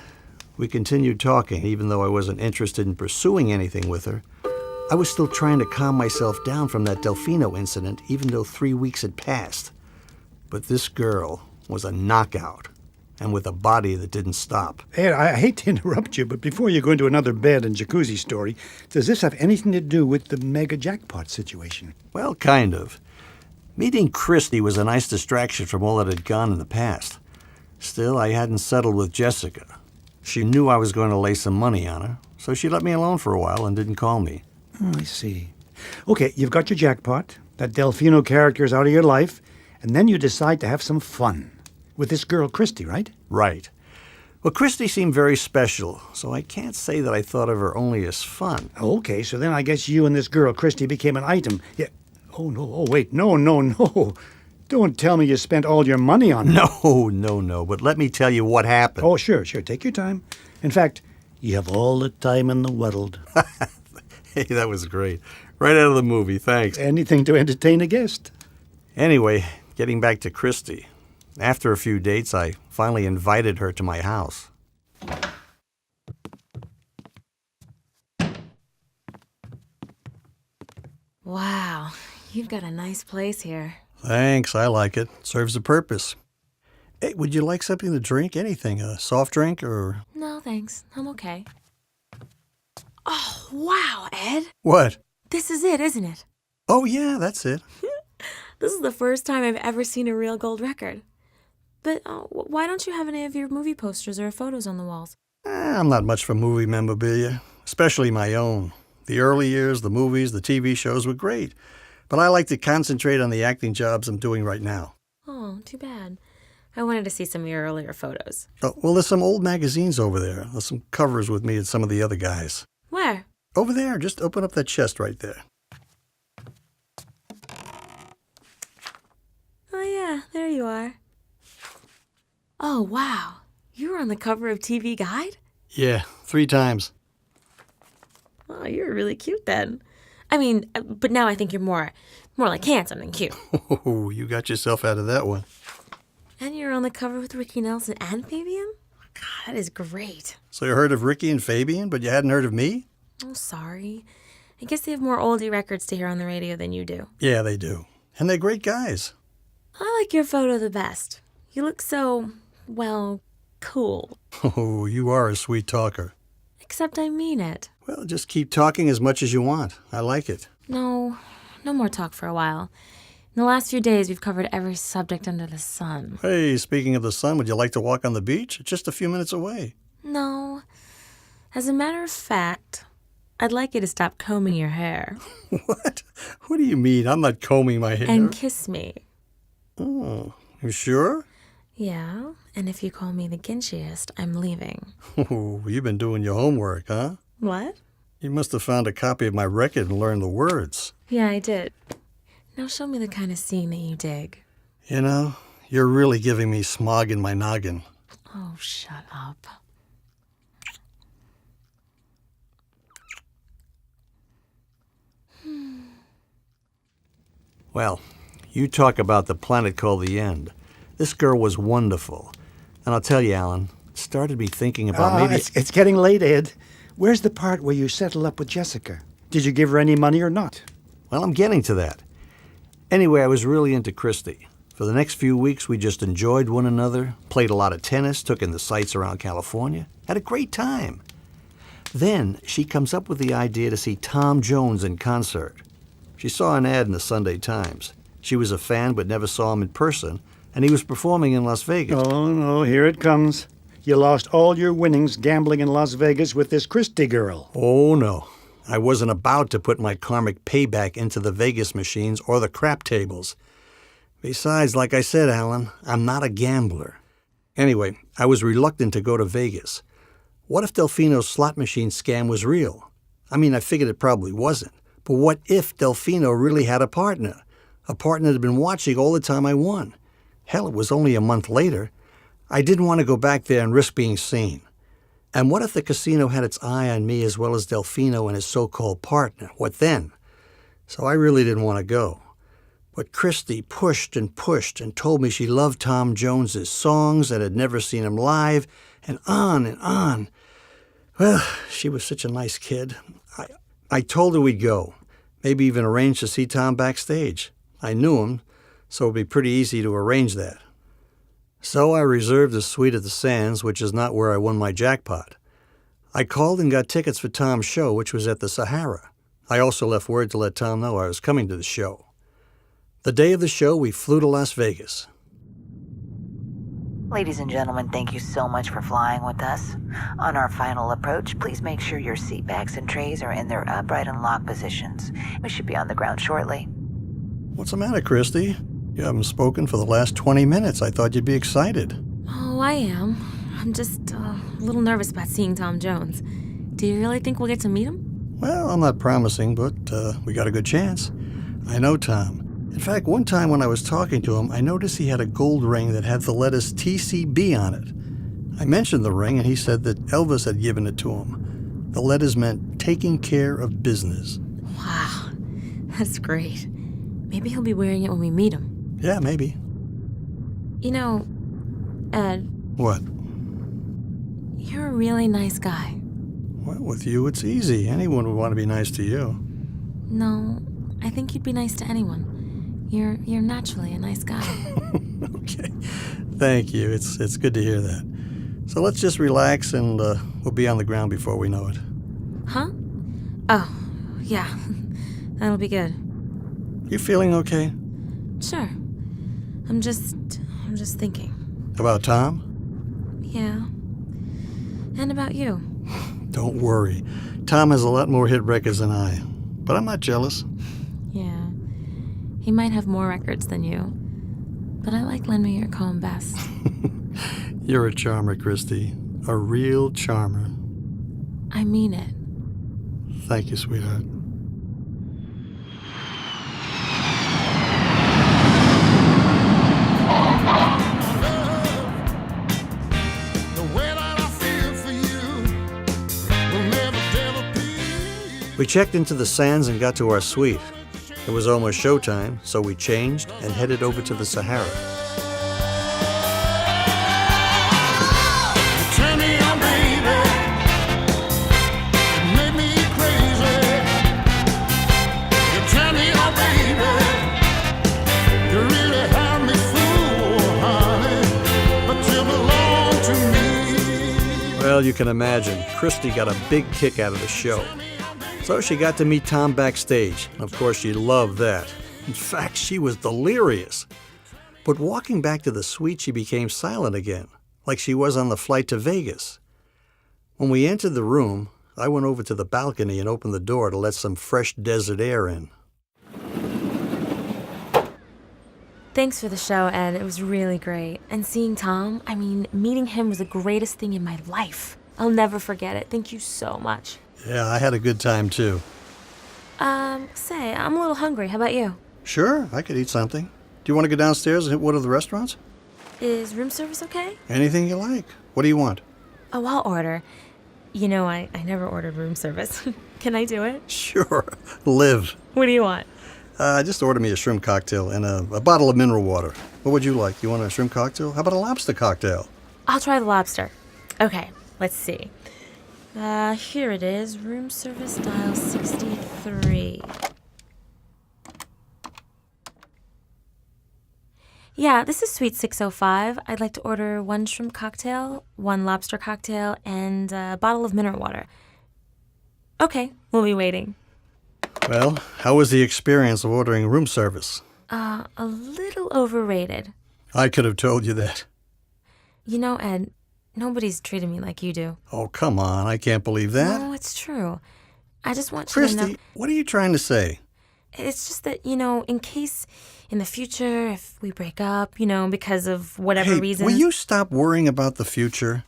we continued talking, even though I wasn't interested in pursuing anything with her. I was still trying to calm myself down from that Delfino incident, even though 3 weeks had passed. But this girl was a knockout. and with a body that didn't stop. Ed, I hate to interrupt you, but before you go into another bed and jacuzzi story, does this have anything to do with the mega jackpot situation? Well, kind of. Meeting Christy was a nice distraction from all that had gone in the past. Still, I hadn't settled with Jessica. She knew I was going to lay some money on her, so she let me alone for a while and didn't call me. Oh, I see. Okay, you've got your jackpot, that Delfino character is out of your life, and then you decide to have some fun. With this girl, Christy, right? Right. Well, Christy seemed very special, so I can't say that I thought of her only as fun. Okay, so then I guess you and this girl, Christy, became an item. Yeah. Oh, no. Oh, wait. No. Don't tell me you spent all your money on her. No. But let me tell you what happened. Oh, sure. Take your time. In fact, you have all the time in the world. Hey, that was great. Right out of the movie, thanks. Anything to entertain a guest. Anyway, getting back to Christy. After a few dates, I finally invited her to my house. Wow, you've got a nice place here. Thanks, I like it. Serves a purpose. Hey, would you like something to drink? Anything? A soft drink or... No, thanks. I'm okay. Oh, wow, Ed. What? This is it, isn't it? Oh, yeah, that's it. This is the first time I've ever seen a real gold record. But why don't you have any of your movie posters or photos on the walls? I'm not much for movie memorabilia, especially my own. The early years, the movies, the TV shows were great, but I like to concentrate on the acting jobs I'm doing right now. Oh, too bad. I wanted to see some of your earlier photos. Oh, well, there's some old magazines over there. There's some covers with me and some of the other guys. Where? Over there. Just open up that chest right there. Oh, yeah, there you are. Oh, wow. You were on the cover of TV Guide? Yeah, 3 times. Oh, you were really cute then. I mean, but now I think you're more like handsome than cute. Oh, you got yourself out of that one. And you're on the cover with Ricky Nelson and Fabian? God, that is great. So you heard of Ricky and Fabian, but you hadn't heard of me? Oh, sorry. I guess they have more oldie records to hear on the radio than you do. Yeah, they do. And they're great guys. I like your photo the best. You look so, well, cool. Oh, you are a sweet talker. Except I mean it. Well, just keep talking as much as you want. I like it. No more talk for a while. In the last few days, we've covered every subject under the sun. Hey, speaking of the sun, would you like to walk on the beach? It's just a few minutes away. No. As a matter of fact, I'd like you to stop combing your hair. What? What do you mean? I'm not combing my hair. And kiss me. Oh, you sure? Yeah, and if you call me the Ginshiest, I'm leaving. Oh, you've been doing your homework, huh? What? You must have found a copy of my record and learned the words. Yeah, I did. Now show me the kind of scene that you dig. You know, you're really giving me smog in my noggin. Oh, shut up. Well, you talk about the planet called the end. This girl was wonderful. And I'll tell you, Alan, it started me thinking about maybe... It's getting late, Ed. Where's the part where you settle up with Jessica? Did you give her any money or not? Well, I'm getting to that. Anyway, I was really into Christy. For the next few weeks, we just enjoyed one another, played a lot of tennis, took in the sights around California, had a great time. Then she comes up with the idea to see Tom Jones in concert. She saw an ad in the Sunday Times. She was a fan but never saw him in person, and he was performing in Las Vegas. Oh, no, here it comes. You lost all your winnings gambling in Las Vegas with this Christie girl. Oh, no. I wasn't about to put my karmic payback into the Vegas machines or the crap tables. Besides, like I said, Alan, I'm not a gambler. Anyway, I was reluctant to go to Vegas. What if Delfino's slot machine scam was real? I mean, I figured it probably wasn't. But what if Delfino really had a partner that had been watching all the time I won? Hell, it was only a month later. I didn't want to go back there and risk being seen. And what if the casino had its eye on me as well as Delfino and his so-called partner? What then? So I really didn't want to go. But Christy pushed and told me she loved Tom Jones's songs and had never seen him live, and on and on. Well, she was such a nice kid. I told her we'd go, maybe even arrange to see Tom backstage. I knew him, so it would be pretty easy to arrange that. So I reserved a suite at the Sands, which is not where I won my jackpot. I called and got tickets for Tom's show, which was at the Sahara. I also left word to let Tom know I was coming to the show. The day of the show, we flew to Las Vegas. Ladies and gentlemen, thank you so much for flying with us. On our final approach, please make sure your seat backs and trays are in their upright and locked positions. We should be on the ground shortly. What's the matter, Christy? You haven't spoken for the last 20 minutes. I thought you'd be excited. Oh, I am. I'm just a little nervous about seeing Tom Jones. Do you really think we'll get to meet him? Well, I'm not promising, but we got a good chance. I know Tom. In fact, one time when I was talking to him, I noticed he had a gold ring that had the letters TCB on it. I mentioned the ring, and he said that Elvis had given it to him. The letters meant taking care of business. Wow, that's great. Maybe he'll be wearing it when we meet him. Yeah, maybe. You know, Ed. What? You're a really nice guy. Well, with you, it's easy. Anyone would want to be nice to you. No, I think you'd be nice to anyone. You're naturally a nice guy. Okay. Thank you. It's good to hear that. So let's just relax and we'll be on the ground before we know it. Huh? Oh, yeah. That'll be good. You feeling okay? Sure. I'm just thinking. About Tom? Yeah. And about you. Don't worry. Tom has a lot more hit records than I. But I'm not jealous. Yeah. He might have more records than you. But I like Lend Me Your Comb best. You're a charmer, Christy. A real charmer. I mean it. Thank you, sweetheart. We checked into the Sands and got to our suite. It was almost showtime, so we changed and headed over to the Sahara. Turn me on, baby. Make me crazy. You turn me on, baby. You really have me fooled, honey. But you belong to me. Well, you can imagine, Christy got a big kick out of the show. So she got to meet Tom backstage. Of course, she loved that. In fact, she was delirious. But walking back to the suite, she became silent again, like she was on the flight to Vegas. When we entered the room, I went over to the balcony and opened the door to let some fresh desert air in. Thanks for the show, Ed. It was really great. And seeing Tom, meeting him was the greatest thing in my life. I'll never forget it. Thank you so much. Yeah, I had a good time, too. Say, I'm a little hungry. How about you? Sure, I could eat something. Do you want to go downstairs and hit one of the restaurants? Is room service okay? Anything you like. What do you want? Oh, I'll order. You know, I never ordered room service. Can I do it? Sure. Live. What do you want? Just order me a shrimp cocktail and a bottle of mineral water. What would you like? You want a shrimp cocktail? How about a lobster cocktail? I'll try the lobster. Okay, let's see. Here it is. Room service dial 63. Yeah, this is Suite 605. I'd like to order one shrimp cocktail, one lobster cocktail, and a bottle of mineral water. Okay, we'll be waiting. Well, how was the experience of ordering room service? A little overrated. I could have told you that. You know, Ed, nobody's treated me like you do. Oh, come on. I can't believe that. No, it's true. I just want you to know... Christy, what are you trying to say? It's just that, in case in the future, if we break up, because of whatever reason... Will you stop worrying about the future?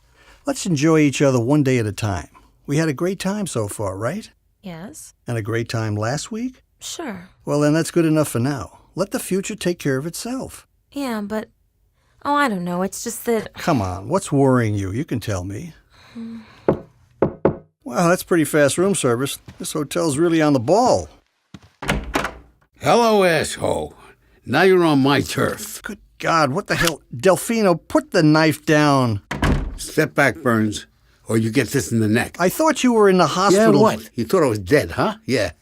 Let's enjoy each other one day at a time. We had a great time so far, right? Yes. And a great time last week? Sure. Well, then that's good enough for now. Let the future take care of itself. Yeah, but... Oh, I don't know. It's just that... Come on. What's worrying you? You can tell me. Wow, that's pretty fast room service. This hotel's really on the ball. Hello, asshole. Now you're on my turf. Good God, what the hell? Delfino, put the knife down. Step back, Burns, or you get this in the neck. I thought you were in the hospital. Yeah, what? You thought I was dead, huh? Yeah,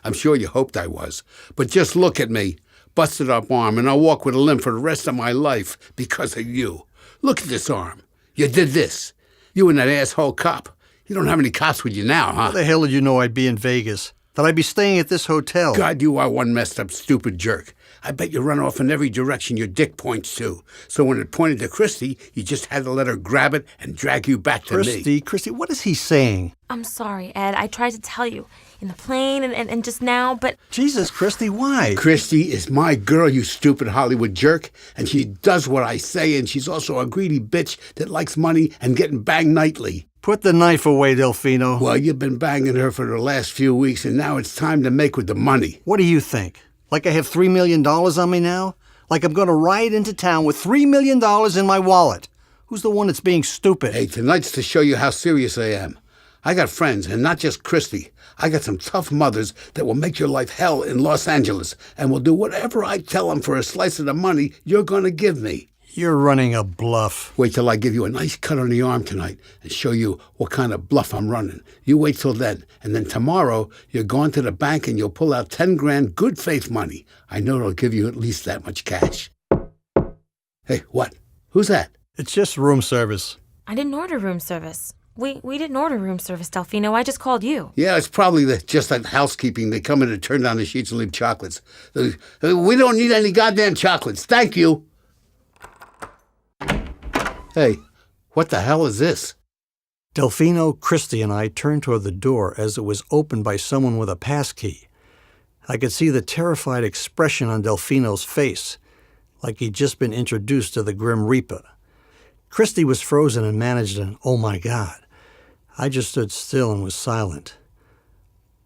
I'm sure you hoped I was. But just look at me. Busted up arm, and I'll walk with a limp for the rest of my life because of you. Look at this arm. You did this. You and that asshole cop. You don't have any cops with you now, huh? How the hell did you know I'd be in Vegas? That I'd be staying at this hotel? God, you are one messed up, stupid jerk. I bet you run off in every direction your dick points to. So when it pointed to Christy, you just had to let her grab it and drag you back to me. Christy, what is he saying? I'm sorry, Ed. I tried to tell you in the plane and just now, but... Jesus, Christy, why? Christy is my girl, you stupid Hollywood jerk. And she does what I say, and she's also a greedy bitch that likes money and getting banged nightly. Put the knife away, Delfino. Well, you've been banging her for the last few weeks, and now it's time to make with the money. What do you think? Like I have $3 million on me now? Like I'm going to ride into town with $3 million in my wallet? Who's the one that's being stupid? Hey, tonight's to show you how serious I am. I got friends, and not just Christy. I got some tough mothers that will make your life hell in Los Angeles, and will do whatever I tell them for a slice of the money you're going to give me. You're running a bluff. Wait till I give you a nice cut on the arm tonight and show you what kind of bluff I'm running. You wait till then, and then tomorrow you're going to the bank and you'll pull out 10 grand good faith money. I know it'll give you at least that much cash. Hey, what? Who's that? It's just room service. I didn't order room service. We didn't order room service, Delfino. I just called you. Yeah, it's probably just that housekeeping. They come in to turn down the sheets and leave chocolates. We don't need any goddamn chocolates. Thank you. Hey, what the hell is this? Delfino, Christy, and I turned toward the door as it was opened by someone with a passkey. I could see the terrified expression on Delfino's face, like he'd just been introduced to the Grim Reaper. Christy was frozen and managed an, "Oh my God." I just stood still and was silent.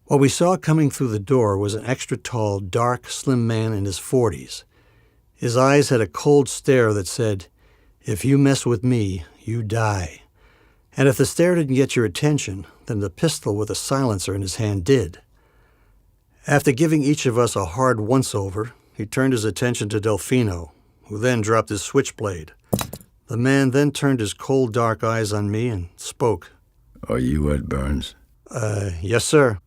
What we saw coming through the door was an extra-tall, dark, slim man in his 40s. His eyes had a cold stare that said, "If you mess with me, you die." And if the stare didn't get your attention, then the pistol with a silencer in his hand did. After giving each of us a hard once-over, he turned his attention to Delfino, who then dropped his switchblade. The man then turned his cold, dark eyes on me and spoke. Are you Ed Burns? Yes, sir.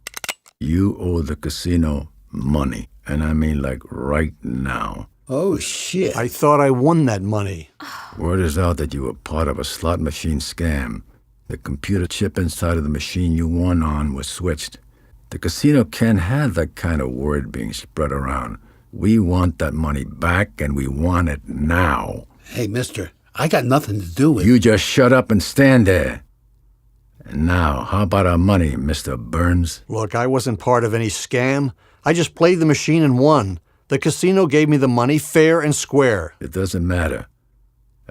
You owe the casino money, and I mean like right now. Oh, shit. I thought I won that money. Word is out that you were part of a slot machine scam. The computer chip inside of the machine you won on was switched. The casino can't have that kind of word being spread around. We want that money back, and we want it now. Hey, mister, I got nothing to do with it. You just shut up and stand there. And now, how about our money, Mr. Burns? Look, I wasn't part of any scam. I just played the machine and won. The casino gave me the money fair and square. It doesn't matter.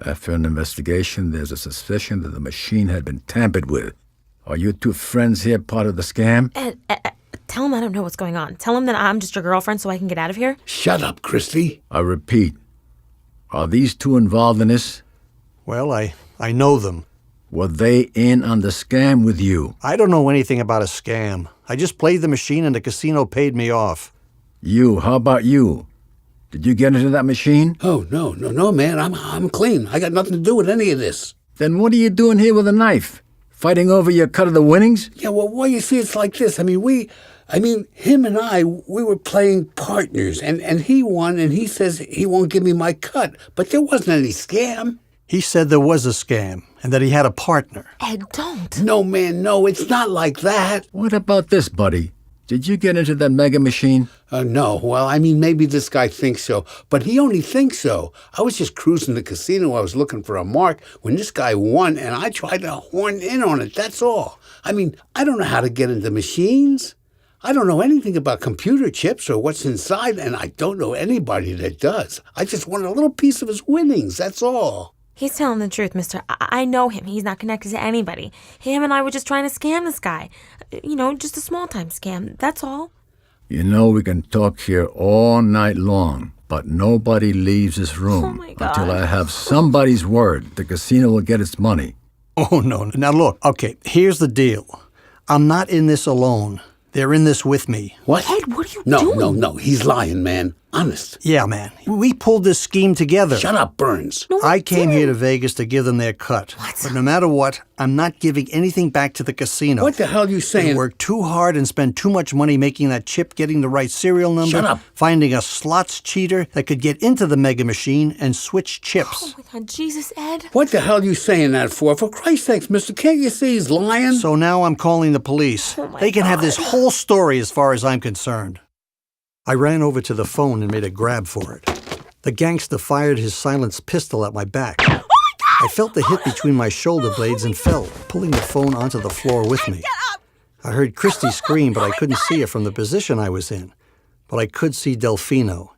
After an investigation, there's a suspicion that the machine had been tampered with. Are you two friends here part of the scam? Ed, tell him I don't know what's going on. Tell him that I'm just your girlfriend so I can get out of here. Shut up, Christy. I repeat, are these two involved in this? Well, I know them. Were they in on the scam with you? I don't know anything about a scam. I just played the machine and the casino paid me off. You, how about you? Did you get into that machine? Oh, no, man. I'm clean. I got nothing to do with any of this. Then what are you doing here with a knife? Fighting over your cut of the winnings? Yeah, well, you see, it's like this. Him and I, we were playing partners, and he won, and he says he won't give me my cut. But there wasn't any scam. He said there was a scam, and that he had a partner. Ed, don't. No, man, no, it's not like that. What about this, buddy? Did you get into that mega machine? No. Well, maybe this guy thinks so, but he only thinks so. I was just cruising the casino. I was looking for a mark when this guy won, and I tried to horn in on it. That's all. I don't know how to get into machines. I don't know anything about computer chips or what's inside, and I don't know anybody that does. I just want a little piece of his winnings. That's all. He's telling the truth, mister. I know him. He's not connected to anybody. Him and I were just trying to scam this guy. Just a small-time scam. That's all. You know we can talk here all night long, but nobody leaves this room Oh my God. until I have somebody's word the casino will get its money. Oh, no. Now, look, okay, here's the deal. I'm not in this alone. They're in this with me. What? Ed, what are you doing? No. He's lying, man. Honest. Yeah, man. We pulled this scheme together. Shut up, Burns. No, I came here to Vegas to give them their cut. What? But no matter what, I'm not giving anything back to the casino. What the hell are you They saying? worked too hard and spent too much money making that chip, getting the right serial number, Shut up. finding a slots cheater that could get into the mega machine and switch chips. Oh my God, Jesus, Ed. What the hell are you saying that for? For Christ's sakes, mister, can't you see he's lying? So now I'm calling the police. Oh my They can have this God. whole story as far as I'm concerned. I ran over to the phone and made a grab for it. The gangster fired his silenced pistol at my back. Oh my God! I felt the hit between my shoulder blades and fell, pulling the phone onto the floor with me. I heard Christy scream, but I couldn't see her from the position I was in. But I could see Delfino.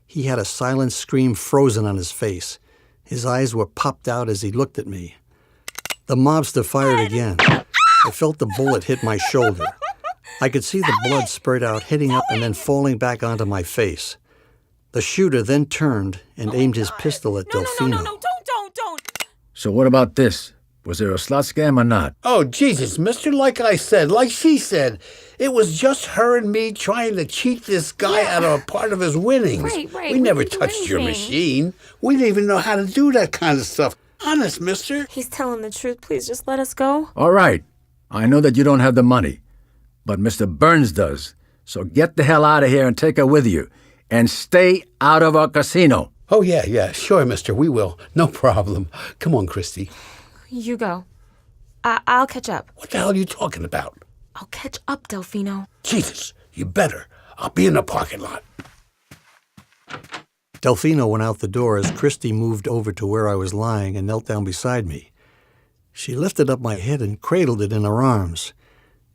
He had a silent scream frozen on his face. His eyes were popped out as he looked at me. The mobster fired again. I felt the bullet hit my shoulder. I could see the blood spurt out, hitting up and then falling back onto my face. The shooter then turned and aimed his pistol at Delfino. No, don't. So what about this? Was there a slot scam or not? Oh, Jesus, mister, like I said, like she said, it was just her and me trying to cheat this guy out of a part of his winnings. Right. We never didn't do touched your anything. machine. We didn't even know how to do that kind of stuff. Honest, mister. He's telling the truth. Please just let us go. All right. I know that you don't have the money, but Mr. Burns does. So get the hell out of here and take her with you. And stay out of our casino. Oh, yeah, sure, mister, we will. No problem. Come on, Christy. You go. I'll catch up. What the hell are you talking about? I'll catch up, Delfino. Jesus, you better. I'll be in the parking lot. Delfino went out the door as Christy moved over to where I was lying and knelt down beside me. She lifted up my head and cradled it in her arms.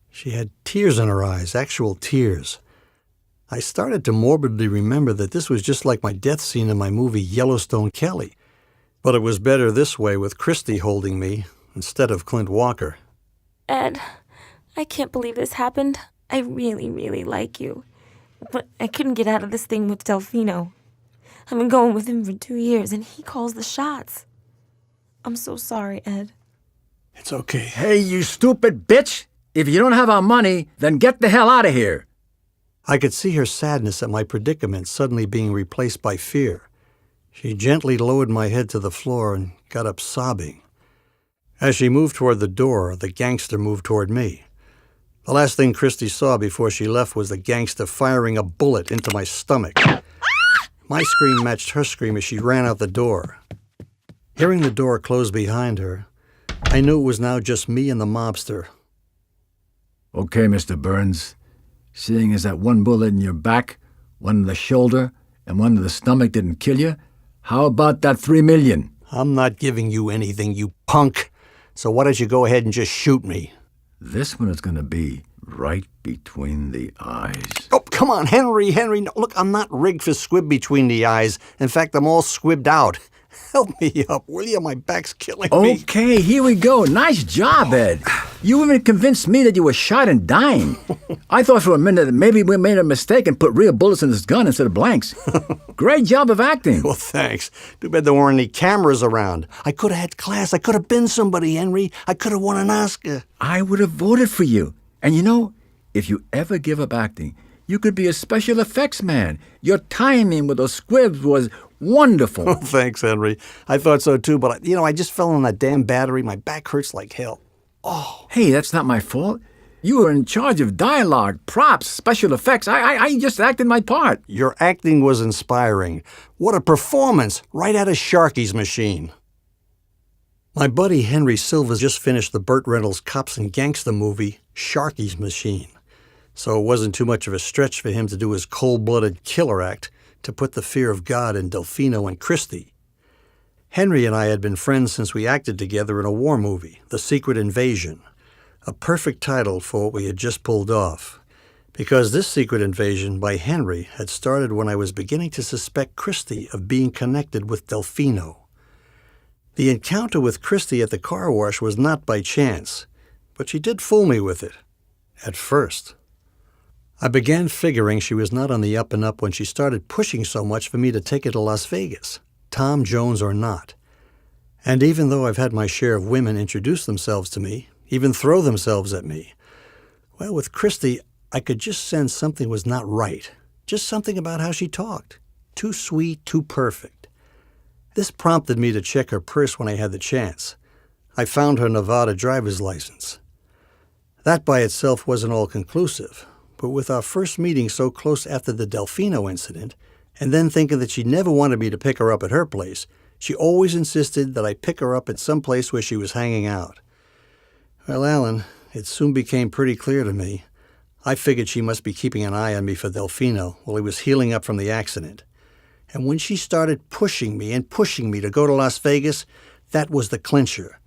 She had tears in her eyes, actual tears. I started to morbidly remember that this was just like my death scene in my movie Yellowstone Kelly. But it was better this way with Christy holding me instead of Clint Walker. Ed, I can't believe this happened. I really, really like you. But I couldn't get out of this thing with Delfino. I've been going with him for 2 years, and he calls the shots. I'm so sorry, Ed. It's okay. Hey, you stupid bitch! If you don't have our money, then get the hell out of here. I could see her sadness at my predicament suddenly being replaced by fear. She gently lowered my head to the floor and got up sobbing. As she moved toward the door, the gangster moved toward me. The last thing Christy saw before she left was the gangster firing a bullet into my stomach. My scream matched her scream as she ran out the door. Hearing the door close behind her, I knew it was now just me and the mobster. Okay, Mr. Burns. Seeing as that one bullet in your back, one in the shoulder, and one in the stomach didn't kill you, how about that $3 million? I'm not giving you anything, you punk. So why don't you go ahead and just shoot me? This one is going to be right between the eyes. Oh, come on, Henry. No, look, I'm not rigged for squib between the eyes. In fact, I'm all squibbed out. Help me up, will you? My back's killing me. Okay, here we go. Nice job, Ed. You even convinced me that you were shot and dying. I thought for a minute that maybe we made a mistake and put real bullets in this gun instead of blanks. Great job of acting. Well, thanks. Too bad there weren't any cameras around. I could have had class. I could have been somebody, Henry. I could have won an Oscar. I would have voted for you. And you know, if you ever give up acting, you could be a special effects man. Your timing with those squibs was wonderful. Oh, thanks, Henry. I thought so too, but I just fell on that damn battery. My back hurts like hell. Oh. Hey, that's not my fault. You were in charge of dialogue, props, special effects. I just acted my part. Your acting was inspiring. What a performance, right out of Sharky's machine. My buddy Henry Silva just finished the Burt Reynolds Cops and Gangster movie, Sharky's Machine. So it wasn't too much of a stretch for him to do his cold-blooded killer act to put the fear of God in Delfino and Christy. Henry and I had been friends since we acted together in a war movie, The Secret Invasion, a perfect title for what we had just pulled off, because this secret invasion by Henry had started when I was beginning to suspect Christy of being connected with Delfino. The encounter with Christy at the car wash was not by chance, but she did fool me with it, at first. I began figuring she was not on the up and up when she started pushing so much for me to take her to Las Vegas, Tom Jones or not. And even though I've had my share of women introduce themselves to me, even throw themselves at me, well, with Christy, I could just sense something was not right. Just something about how she talked. Too sweet, too perfect. This prompted me to check her purse when I had the chance. I found her Nevada driver's license. That by itself wasn't all conclusive, but with our first meeting so close after the Delfino incident, and then thinking that she never wanted me to pick her up at her place, she always insisted that I pick her up at some place where she was hanging out. Well, Alan, it soon became pretty clear to me. I figured she must be keeping an eye on me for Delfino while he was healing up from the accident. And when she started pushing me to go to Las Vegas, that was the clincher.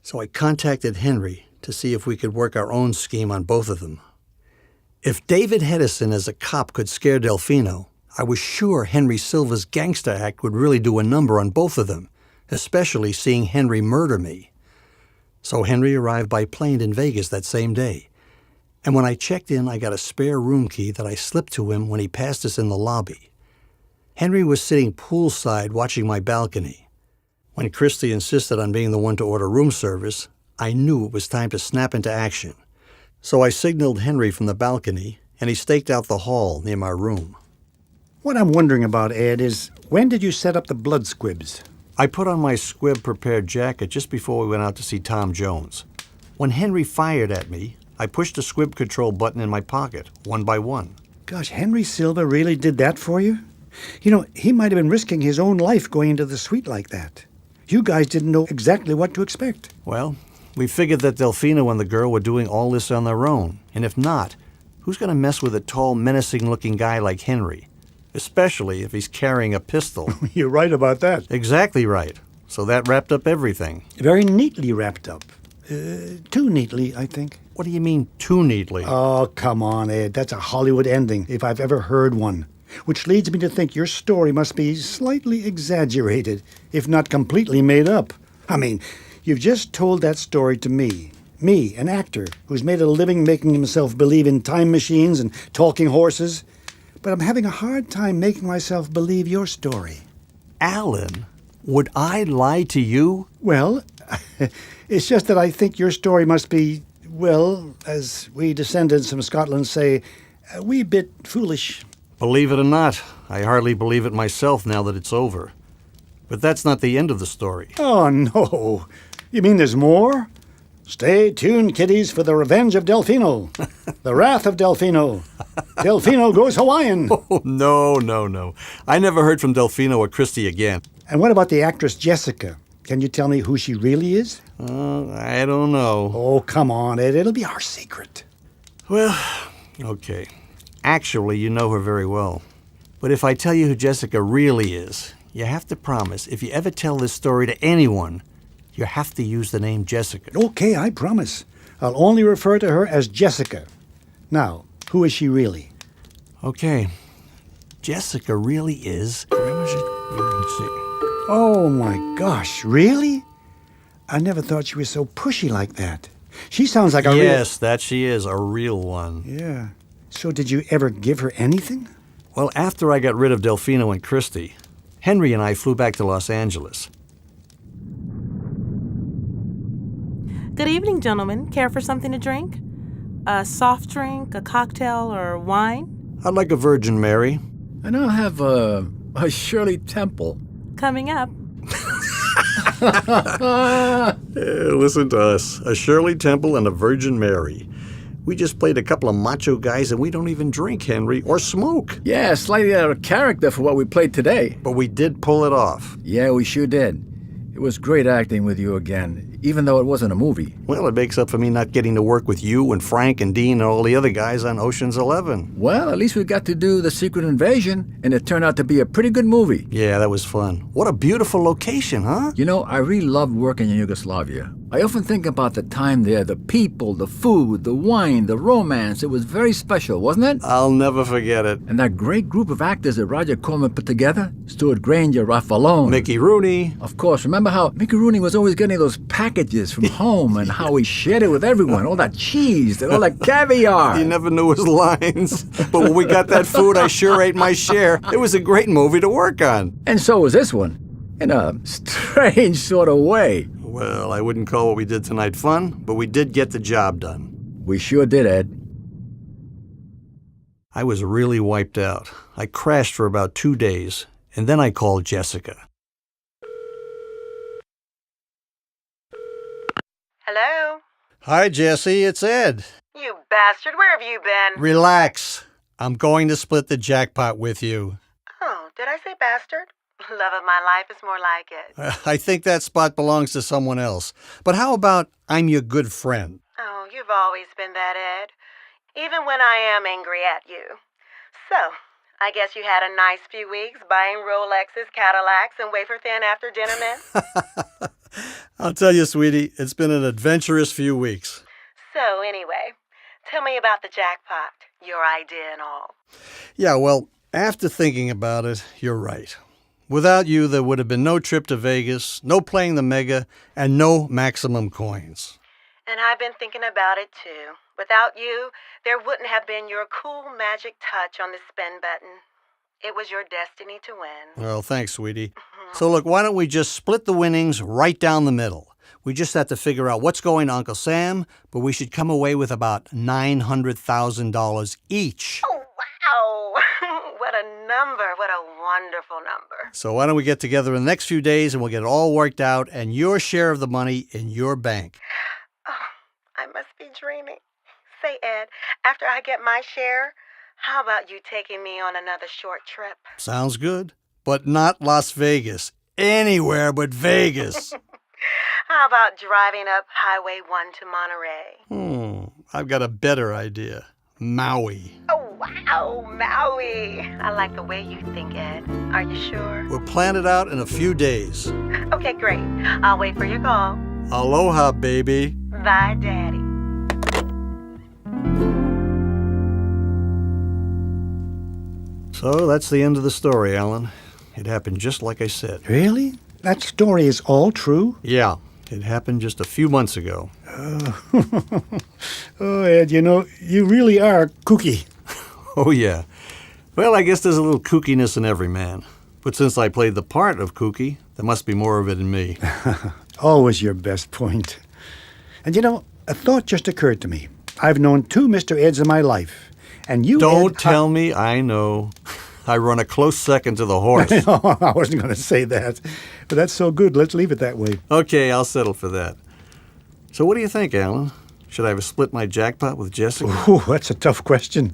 So I contacted Henry to see if we could work our own scheme on both of them. If David Hedison as a cop could scare Delfino, I was sure Henry Silva's gangster act would really do a number on both of them, especially seeing Henry murder me. So Henry arrived by plane in Vegas that same day. And when I checked in, I got a spare room key that I slipped to him when he passed us in the lobby. Henry was sitting poolside watching my balcony. When Christy insisted on being the one to order room service, I knew it was time to snap into action. So I signaled Henry from the balcony, and he staked out the hall near my room. What I'm wondering about, Ed, is when did you set up the blood squibs? I put on my squib-prepared jacket just before we went out to see Tom Jones. When Henry fired at me, I pushed the squib control button in my pocket, one by one. Gosh, Henry Silva really did that for you? You know, he might have been risking his own life going into the suite like that. You guys didn't know exactly what to expect. Well, we figured that Delfino and the girl were doing all this on their own. And if not, who's going to mess with a tall, menacing-looking guy like Henry? Especially if he's carrying a pistol. You're right about that. Exactly right. So that wrapped up everything. Very neatly wrapped up. Too neatly, I think. What do you mean, too neatly? Oh, come on, Ed. That's a Hollywood ending, if I've ever heard one. Which leads me to think your story must be slightly exaggerated, if not completely made up. I mean, you've just told that story to me. Me, an actor who's made a living making himself believe in time machines and talking horses. But I'm having a hard time making myself believe your story. Alan, would I lie to you? Well, it's just that I think your story must be, well, as we descendants from Scotland say, a wee bit foolish. Believe it or not, I hardly believe it myself now that it's over. But that's not the end of the story. Oh, no. You mean there's more? Stay tuned, kiddies, for the revenge of Delfino. The wrath of Delfino. Delfino goes Hawaiian. Oh, no. I never heard from Delfino or Christy again. And what about the actress Jessica? Can you tell me who she really is? I don't know. Oh, come on, Ed. It'll be our secret. Well, okay. Actually, you know her very well. But if I tell you who Jessica really is, you have to promise, if you ever tell this story to anyone, you have to use the name Jessica. Okay, I promise. I'll only refer to her as Jessica. Now, who is she really? Okay. Jessica really is... Let's see. Oh, my gosh, really? I never thought she was so pushy like that. She sounds like a real... Yes, that she is, a real one. Yeah. So did you ever give her anything? Well, after I got rid of Delfino and Christy, Henry and I flew back to Los Angeles. Good evening, gentlemen. Care for something to drink? A soft drink, a cocktail, or wine? I'd like a Virgin Mary. And I'll have a Shirley Temple. Coming up. Listen to us. A Shirley Temple and a Virgin Mary. We just played a couple of macho guys and we don't even drink, Henry, or smoke. Yeah, slightly out of character for what we played today. But we did pull it off. Yeah, we sure did. It was great acting with you again, even though it wasn't a movie. Well, it makes up for me not getting to work with you and Frank and Dean and all the other guys on Ocean's 11. Well, at least we got to do The Secret Invasion, and it turned out to be a pretty good movie. Yeah, that was fun. What a beautiful location, huh? You know, I really loved working in Yugoslavia. I often think about the time there, the people, the food, the wine, the romance. It was very special, wasn't it? I'll never forget it. And that great group of actors that Roger Corman put together, Stuart Granger, Ralph Malone. Mickey Rooney. Of course, remember how Mickey Rooney was always getting those packages from home and how he shared it with everyone, all that cheese and all that caviar. He never knew his lines. But when we got that food, I sure ate my share. It was a great movie to work on. And so was this one, in a strange sort of way. Well, I wouldn't call what we did tonight fun, but we did get the job done. We sure did, Ed. I was really wiped out. I crashed for about 2 days, and then I called Jessica. Hello? Hi, Jesse, it's Ed. You bastard, where have you been? Relax. I'm going to split the jackpot with you. Oh, did I say bastard? Love of my life is more like it. I think that spot belongs to someone else. But how about I'm your good friend? Oh, you've always been that, Ed. Even when I am angry at you. So, I guess you had a nice few weeks buying Rolexes, Cadillacs, and wafer-thin after-dinner men? I'll tell you, sweetie, it's been an adventurous few weeks. So, anyway, tell me about the jackpot, your idea and all. Yeah, well, after thinking about it, you're right. Without you, there would have been no trip to Vegas, no playing the Mega, and no maximum coins. And I've been thinking about it, too. Without you, there wouldn't have been your cool magic touch on the spin button. It was your destiny to win. Well, thanks, sweetie. So look, why don't we just split the winnings right down the middle? We just have to figure out what's going to Uncle Sam, but we should come away with about $900,000 each. Oh, wow! What a number. What a wonderful number. So why don't we get together in the next few days and we'll get it all worked out and your share of the money in your bank. Oh, I must be dreaming. Say, Ed, after I get my share, how about you taking me on another short trip? Sounds good. But not Las Vegas. Anywhere but Vegas. How about driving up Highway 1 to Monterey? I've got a better idea. Maui. Oh, wow, Maui. I like the way you think, Ed. Are you sure? We'll plan it out in a few days. Okay, great. I'll wait for your call. Aloha, baby. Bye, Daddy. So that's the end of the story, Alan. It happened just like I said. Really? That story is all true? Yeah, it happened just a few months ago. Oh, Ed, you really are kooky. Oh, yeah. Well, I guess there's a little kookiness in every man. But since I played the part of kooky, there must be more of it in me. Always your best point. And a thought just occurred to me. I've known 2 Mr. Eds in my life. And you, Don't Ed, tell me I know. I run a close second to the horse. No, I wasn't going to say that. But that's so good. Let's leave it that way. Okay, I'll settle for that. So what do you think, Alan? Should I have split my jackpot with Jessica? Oh, that's a tough question.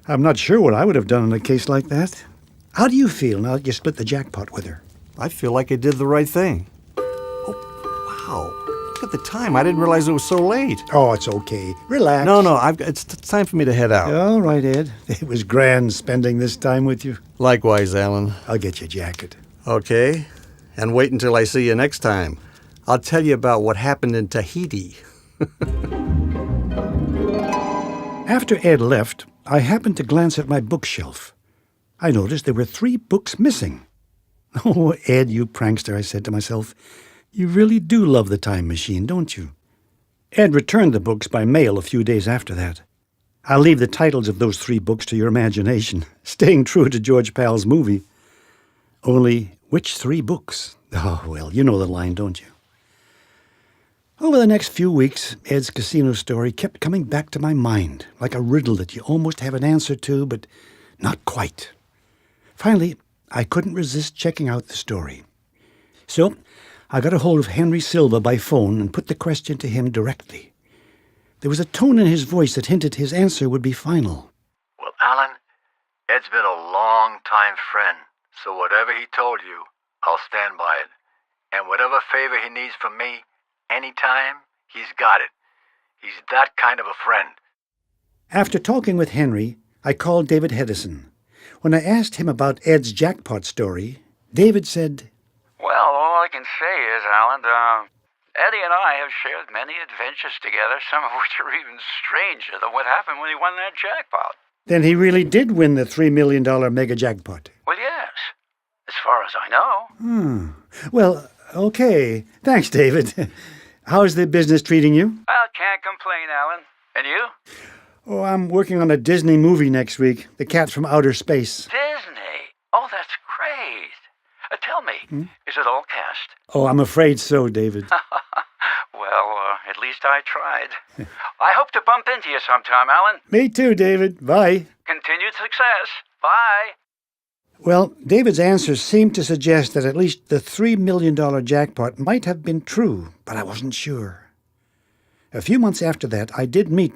I'm not sure what I would have done in a case like that. How do you feel now that you split the jackpot with her? I feel like I did the right thing. Oh, wow. Look at the time. I didn't realize it was so late. Oh, it's okay. Relax. No, it's time for me to head out. All right, Ed. It was grand spending this time with you. Likewise, Alan. I'll get you a jacket. Okay. And wait until I see you next time. I'll tell you about what happened in Tahiti. After Ed left, I happened to glance at my bookshelf. I noticed there were 3 books missing. Oh, Ed, you prankster, I said to myself. You really do love the time machine, don't you? Ed returned the books by mail a few days after that. I'll leave the titles of those 3 books to your imagination, staying true to George Pal's movie. Only, which 3 books? Oh, well, you know the line, don't you? Over the next few weeks, Ed's casino story kept coming back to my mind, like a riddle that you almost have an answer to, but not quite. Finally, I couldn't resist checking out the story. So, I got a hold of Henry Silva by phone and put the question to him directly. There was a tone in his voice that hinted his answer would be final. Well, Alan, Ed's been a long-time friend, so whatever he told you, I'll stand by it. And whatever favor he needs from me, anytime, he's got it. He's that kind of a friend. After talking with Henry, I called David Hedison. When I asked him about Ed's jackpot story, David said, Well, all I can say is, Alan, Eddie and I have shared many adventures together, some of which are even stranger than what happened when he won that jackpot. Then he really did win the $3 million mega jackpot. Well, yes, as far as I know. Well, okay. Thanks, David. How's the business treating you? Well, can't complain, Alan. And you? Oh, I'm working on a Disney movie next week, The Cat from Outer Space. Disney? Oh, that's great. Tell me, is it all cast? Oh, I'm afraid so, David. Well, at least I tried. I hope to bump into you sometime, Alan. Me too, David. Bye. Continued success. Bye. Well, David's answers seemed to suggest that at least the $3 million jackpot might have been true, but I wasn't sure. A few months after that, I did meet,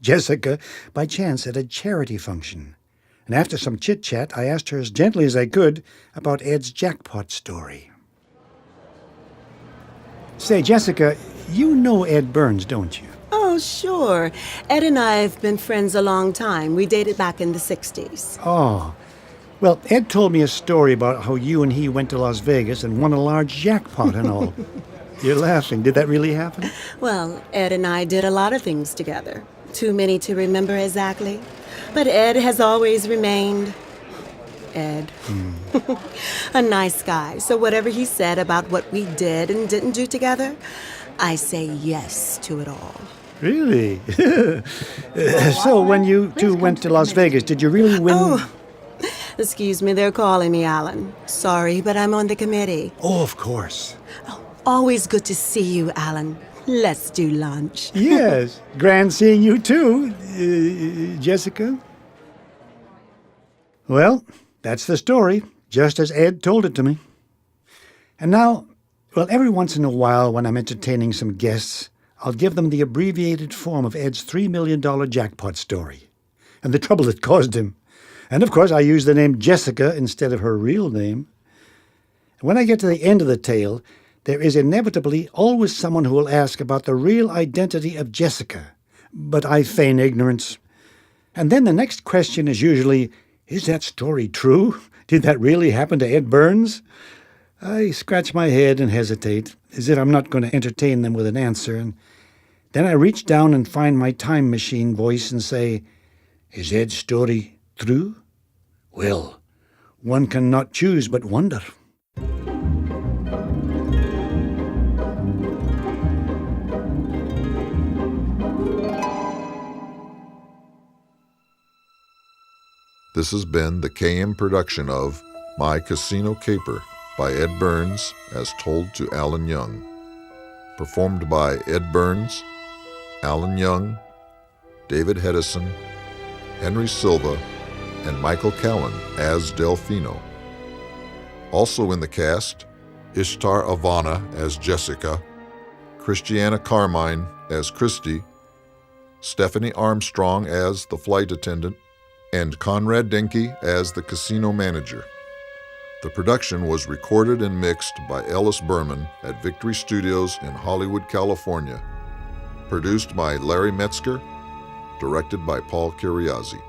Jessica by chance at a charity function. And after some chit-chat, I asked her as gently as I could about Ed's jackpot story. Say, Jessica, you know Ed Burns, don't you? Oh, sure. Ed and I have been friends a long time. We dated back in the 60s. Oh. Well, Ed told me a story about how you and he went to Las Vegas and won a large jackpot and all. You're laughing. Did that really happen? Well, Ed and I did a lot of things together. Too many to remember exactly. But Ed has always remained Ed. A nice guy. So whatever he said about what we did and didn't do together, I say yes to it all. Really? So when you two went to Las Vegas, did you really win? Oh, excuse me, they're calling me, Alan. Sorry, but I'm on the committee. Oh, of course. Always good to see you, Alan. Let's do lunch. Yes. Grand seeing you too, Jessica. Well, that's the story, just as Ed told it to me. And now, well, every once in a while when I'm entertaining some guests, I'll give them the abbreviated form of Ed's $3 million jackpot story and the trouble it caused him. And of course, I use the name Jessica instead of her real name. When I get to the end of the tale, there is inevitably always someone who will ask about the real identity of Jessica, but I feign ignorance. And then the next question is usually, is that story true? Did that really happen to Ed Burns? I scratch my head and hesitate, as if I'm not going to entertain them with an answer, and then I reach down and find my time machine voice and say, is Ed's story true? Well, one cannot choose but wonder. This has been the KM production of My Casino Caper by Ed Burns as told to Alan Young. Performed by Ed Burns, Alan Young, David Hedison, Henry Silva, and Michael Callan as Delfino. Also in the cast, Ishtar Ivana as Jessica, Christiana Carmine as Christy, Stephanie Armstrong as the flight attendant, and Conrad Denke as the casino manager. The production was recorded and mixed by Ellis Berman at Victory Studios in Hollywood, California. Produced by Larry Metzger, directed by Paul Kyriazi.